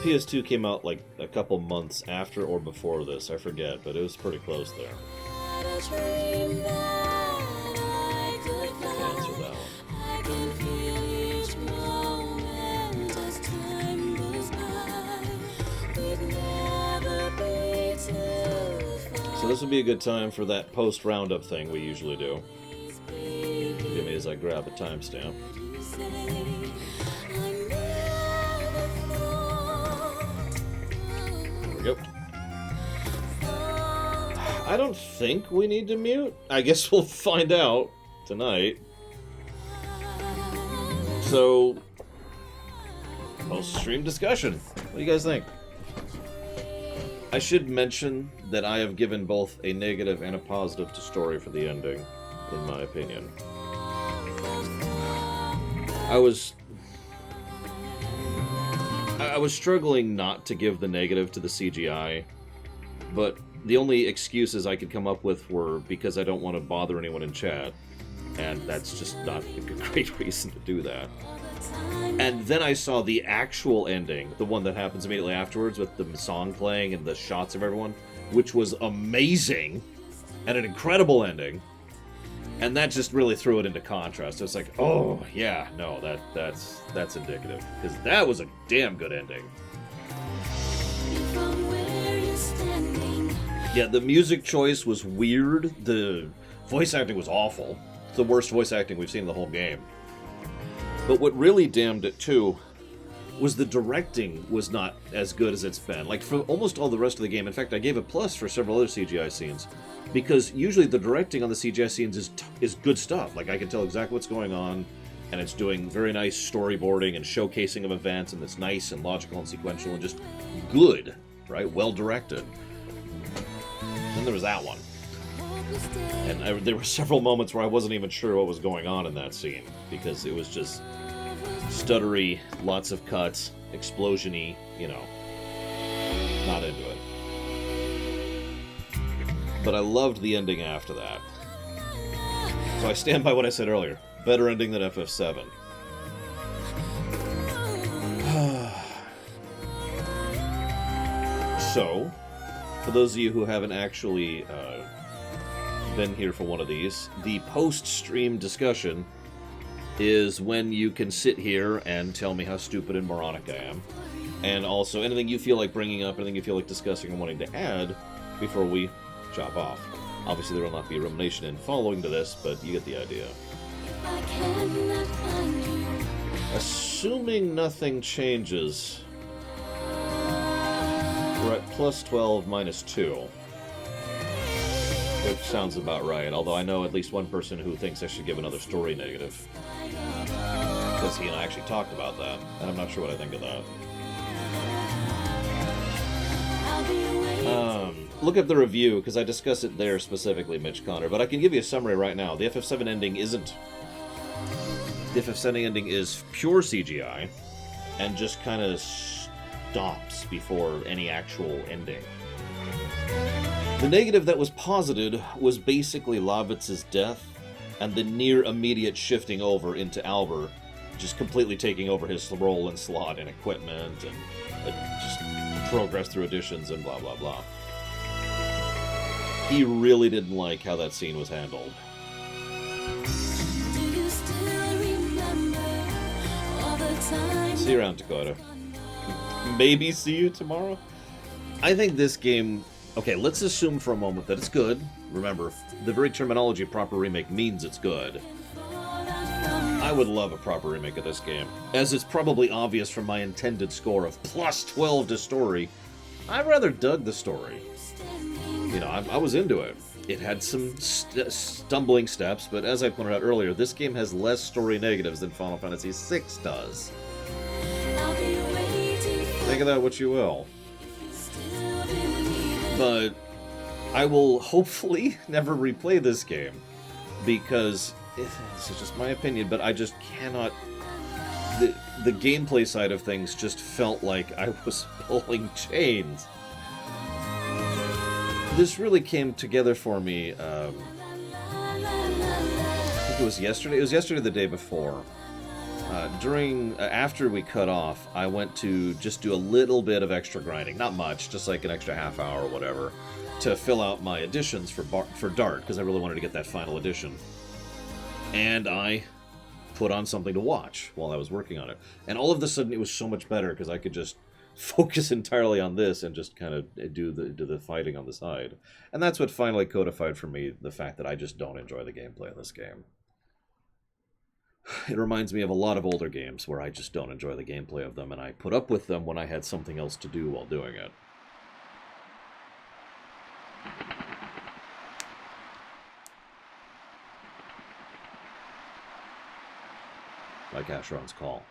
PS2 came out like a couple months after or before this, I forget, but it was pretty close there. Can't answer that one. So this would be a good time for that post-roundup thing we usually do. Give me as I grab a timestamp. There we go. I don't think we need to mute. I guess we'll find out tonight. So, post-stream discussion. What do you guys think? I should mention that I have given both a negative and a positive to story for the ending, in my opinion. I was struggling not to give the negative to the CGI, but the only excuses I could come up with were because I don't want to bother anyone in chat, and that's just not a great reason to do that. And then I saw the actual ending, the one that happens immediately afterwards with the song playing and the shots of everyone, which was amazing and an incredible ending. And that just really threw it into contrast. It's like, oh yeah, no, that's indicative, because that was a damn good ending. Yeah, the music choice was weird. The voice acting was awful. It's the worst voice acting we've seen in the whole game. But what really damned it, too, was the directing was not as good as it's been. Like, for almost all the rest of the game. In fact, I gave a plus for several other CGI scenes. Because usually the directing on the CGI scenes is good stuff. Like, I can tell exactly what's going on, and it's doing very nice storyboarding and showcasing of events, and it's nice and logical and sequential and just good, right? Well directed. Then there was that one. And there were several moments where I wasn't even sure what was going on in that scene, because it was just stuttery, lots of cuts, explosion-y, you know. Not into it. But I loved the ending after that. So I stand by what I said earlier. Better ending than FF7. So, for those of you who haven't actually been here for one of these, the post-stream discussion is when you can sit here and tell me how stupid and moronic I am. And also anything you feel like bringing up, anything you feel like discussing and wanting to add before we chop off. Obviously there will not be a rumination in following to this, but you get the idea. Assuming nothing changes, we're at plus 12 minus 2. Which sounds about right, although I know at least one person who thinks I should give another story negative. Because he and I actually talked about that, and I'm not sure what I think of that. Look up the review, because I discuss it there specifically, Mitch Connor, but I can give you a summary right now. The FF7 ending isn't... The FF7 ending is pure CGI, and just kind of stops before any actual ending. The negative that was posited was basically Lavitz's death, and the near immediate shifting over into Albert, just completely taking over his role and slot and equipment, and just progress through additions and blah blah blah. He really didn't like how that scene was handled. See you around, Dakota. Maybe see you tomorrow? I think this game... Okay, let's assume for a moment that it's good. Remember, the very terminology of proper remake means it's good. I would love a proper remake of this game. As it's probably obvious from my intended score of plus 12 to story, I rather dug the story. You know, I was into it. It had some stumbling steps, but as I pointed out earlier, this game has less story negatives than Final Fantasy VI does. Think of that what you will. But I will hopefully never replay this game, because this is just my opinion, but I just cannot... The gameplay side of things just felt like I was pulling chains. This really came together for me, I think it was yesterday. It was yesterday the day before. After we cut off, I went to just do a little bit of extra grinding. Not much, just like an extra half hour or whatever, to fill out my editions for Dart, because I really wanted to get that final edition. And I put on something to watch while I was working on it. And all of a sudden, it was so much better, because I could just focus entirely on this and just kind of do the fighting on the side. And that's what finally codified for me the fact that I just don't enjoy the gameplay of this game. It reminds me of a lot of older games where I just don't enjoy the gameplay of them, and I put up with them when I had something else to do while doing it. Like Asheron's Call.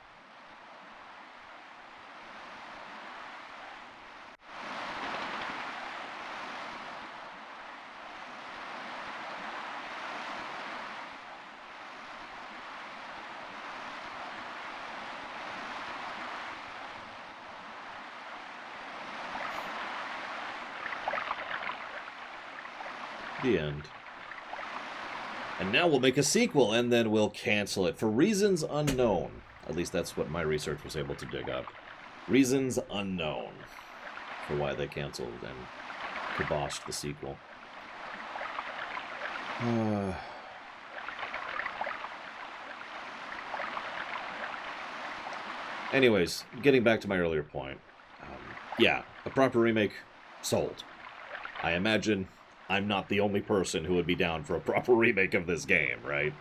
The end. And now we'll make a sequel, and then we'll cancel it for reasons unknown. At least that's what my research was able to dig up. Reasons unknown for why they canceled and kiboshed the sequel. Anyways, getting back to my earlier point. Yeah, a proper remake, sold. I imagine I'm not the only person who would be down for a proper remake of this game, right?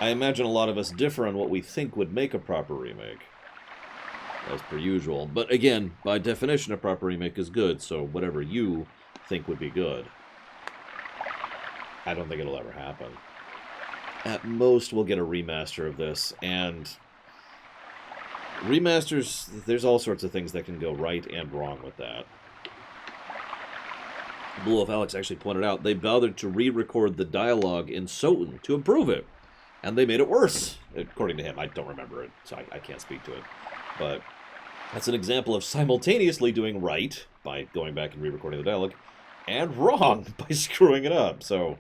I imagine a lot of us differ on what we think would make a proper remake, as per usual. But again, by definition, a proper remake is good, so whatever you think would be good, I don't think it'll ever happen. At most, we'll get a remaster of this, and remasters, there's all sorts of things that can go right and wrong with that. Blue Wolf Alex actually pointed out they bothered to re-record the dialogue in Soten to improve it, and they made it worse, according to him. I don't remember it, so I can't speak to it. But that's an example of simultaneously doing right, by going back and re-recording the dialogue, and wrong, by screwing it up, so...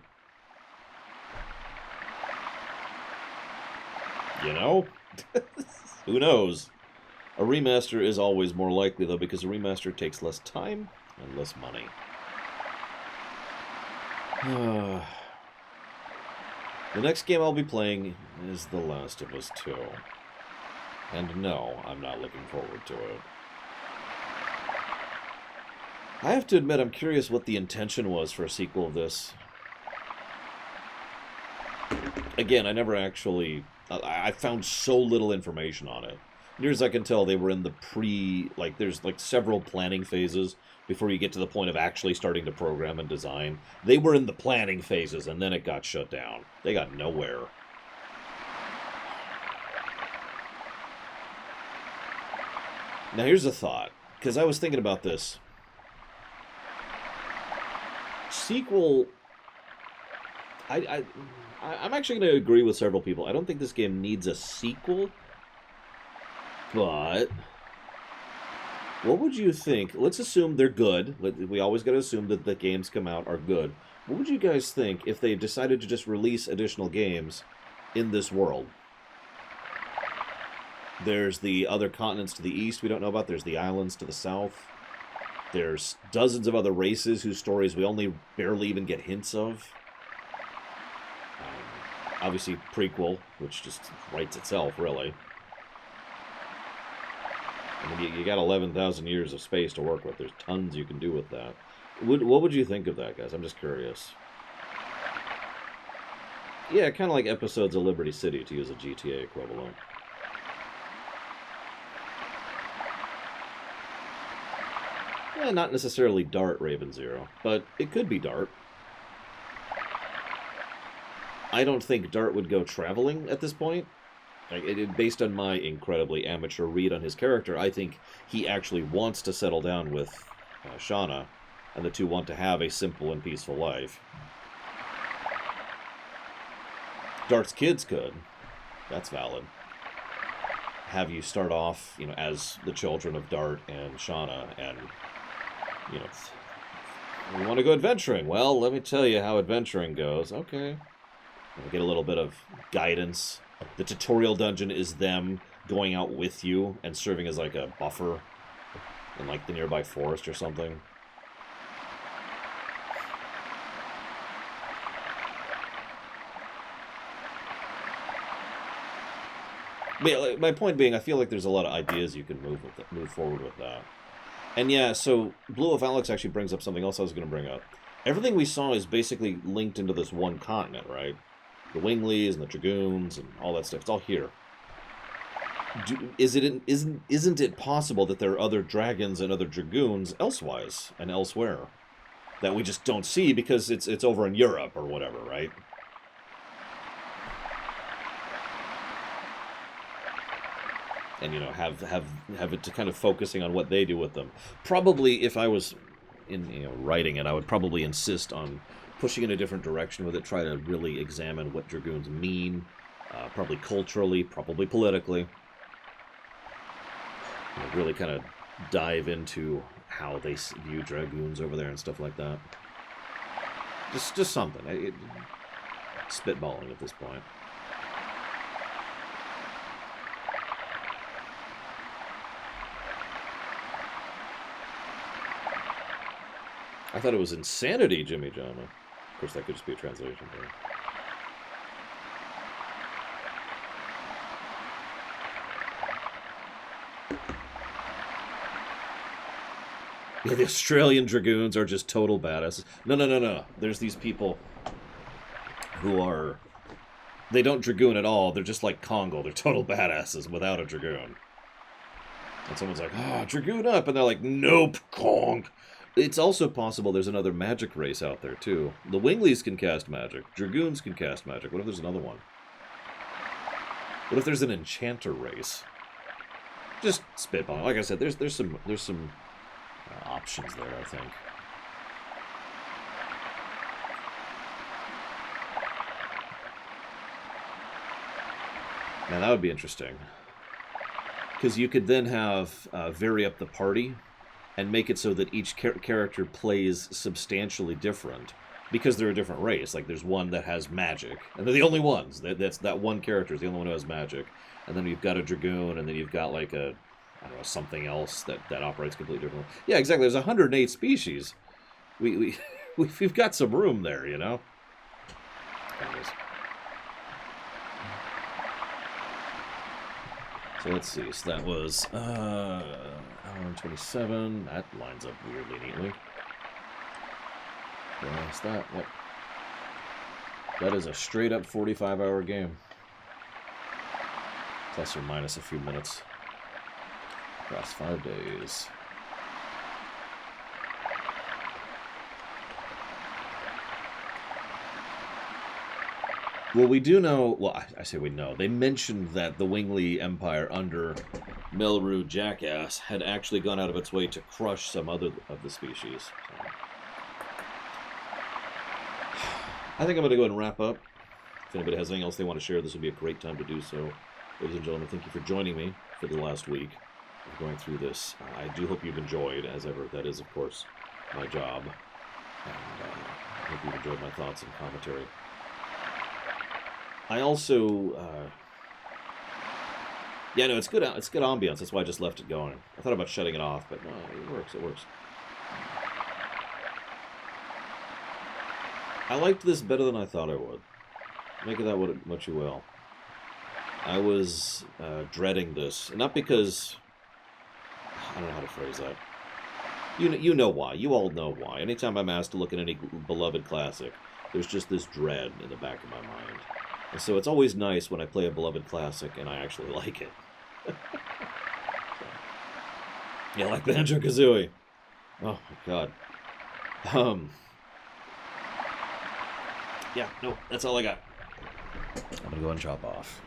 You know? Who knows? A remaster is always more likely, though, because a remaster takes less time and less money. The next game I'll be playing is The Last of Us 2. And no, I'm not looking forward to it. I have to admit, I'm curious what the intention was for a sequel of this. Again, I never actually... I found so little information on it. Near as I can tell, they were in the there's several planning phases before you get to the point of actually starting to program and design. They were in the planning phases, and then it got shut down. They got nowhere. Now, here's a thought, because I was thinking about this. Sequel... I'm actually going to agree with several people. I don't think this game needs a sequel, but what would you think? Let's assume they're good. We always got to assume that the games come out are good. What would you guys think if they decided to just release additional games in this world? There's the other continents to the east we don't know about. There's the islands to the south. There's dozens of other races whose stories we only barely even get hints of. Obviously, prequel, which just writes itself, really. I mean, you got 11,000 years of space to work with. There's tons you can do with that. What would you think of that, guys? I'm just curious. Yeah, kind of like episodes of Liberty City, to use a GTA equivalent. Yeah, not necessarily Dart Raven Zero, but it could be Dart. I don't think Dart would go traveling at this point. Based on my incredibly amateur read on his character, I think he actually wants to settle down with Shauna, and the two want to have a simple and peaceful life. Dart's kids could. That's valid. have you start off, you know, as the children of Dart and Shauna, and, you know, we want to go adventuring. Well, let me tell you how adventuring goes. Okay. We get a little bit of guidance. The tutorial dungeon is them going out with you and serving as like a buffer in like the nearby forest or something. But yeah, my point being, I feel like there's a lot of ideas you can move forward with that. And yeah, so Blue of Alex actually brings up something else I was going to bring up. Everything we saw is basically linked into this one continent, right? The Winglies and the Dragoons and all that stuff. It's all here. Isn't it possible that there are other dragons and other Dragoons elsewise and elsewhere that we just don't see because it's over in Europe or whatever, right? And, you know, have it to kind of focusing on what they do with them. Probably, if I was writing it, I would probably insist on pushing in a different direction with it, try to really examine what Dragoons mean, probably culturally, probably politically. You know, really kind of dive into how they view Dragoons over there and stuff like that. Just something. Spitballing at this point. I thought it was insanity, Jimmy Jama. Of course, that could just be a translation thing. Yeah, the Australian Dragoons are just total badasses. No. There's these people who are... They don't Dragoon at all. They're just like Congo. They're total badasses without a Dragoon. And someone's like, Dragoon up. And they're like, nope, Kong. It's also possible there's another magic race out there, too. The Winglies can cast magic. Dragoons can cast magic. What if there's another one? What if there's an enchanter race? Just spitballing. Like I said, there's some options there, I think. Man, that would be interesting. Because you could then have vary up the party and make it so that each character plays substantially different because they're a different race. Like, there's one that has magic, and they're the only ones. That one character is the only one who has magic. And then you've got a Dragoon, and then you've got, like, I don't know, something else that operates completely differently. Yeah, exactly. There's 108 species. We've got some room there, you know? Anyways. So let's see. So that was hour and 27. That lines up weirdly neatly. What's that? Yep. That is a straight up 45-hour game. Plus or minus a few minutes. Across 5 days. Well, we do know... Well, I say we know. They mentioned that the Wingly Empire under Melru Jackass had actually gone out of its way to crush some other of the species. So. I think I'm going to go ahead and wrap up. If anybody has anything else they want to share, this would be a great time to do so. Ladies and gentlemen, thank you for joining me for the last week of going through this. I do hope you've enjoyed, as ever. That is, of course, my job. And I hope you've enjoyed my thoughts and commentary. I also, yeah, no, it's good. It's good ambiance. That's why I just left it going. I thought about shutting it off, but no, it works. It works. I liked this better than I thought I would. Make of that what you will. I was dreading this, not because I don't know how to phrase that. You know why. You all know why. Anytime I'm asked to look at any beloved classic, there's just this dread in the back of my mind. And so it's always nice when I play a beloved classic and I actually like it. Yeah, like Banjo-Kazooie. Oh, my God. Yeah, no, that's all I got. I'm going to go and chop off.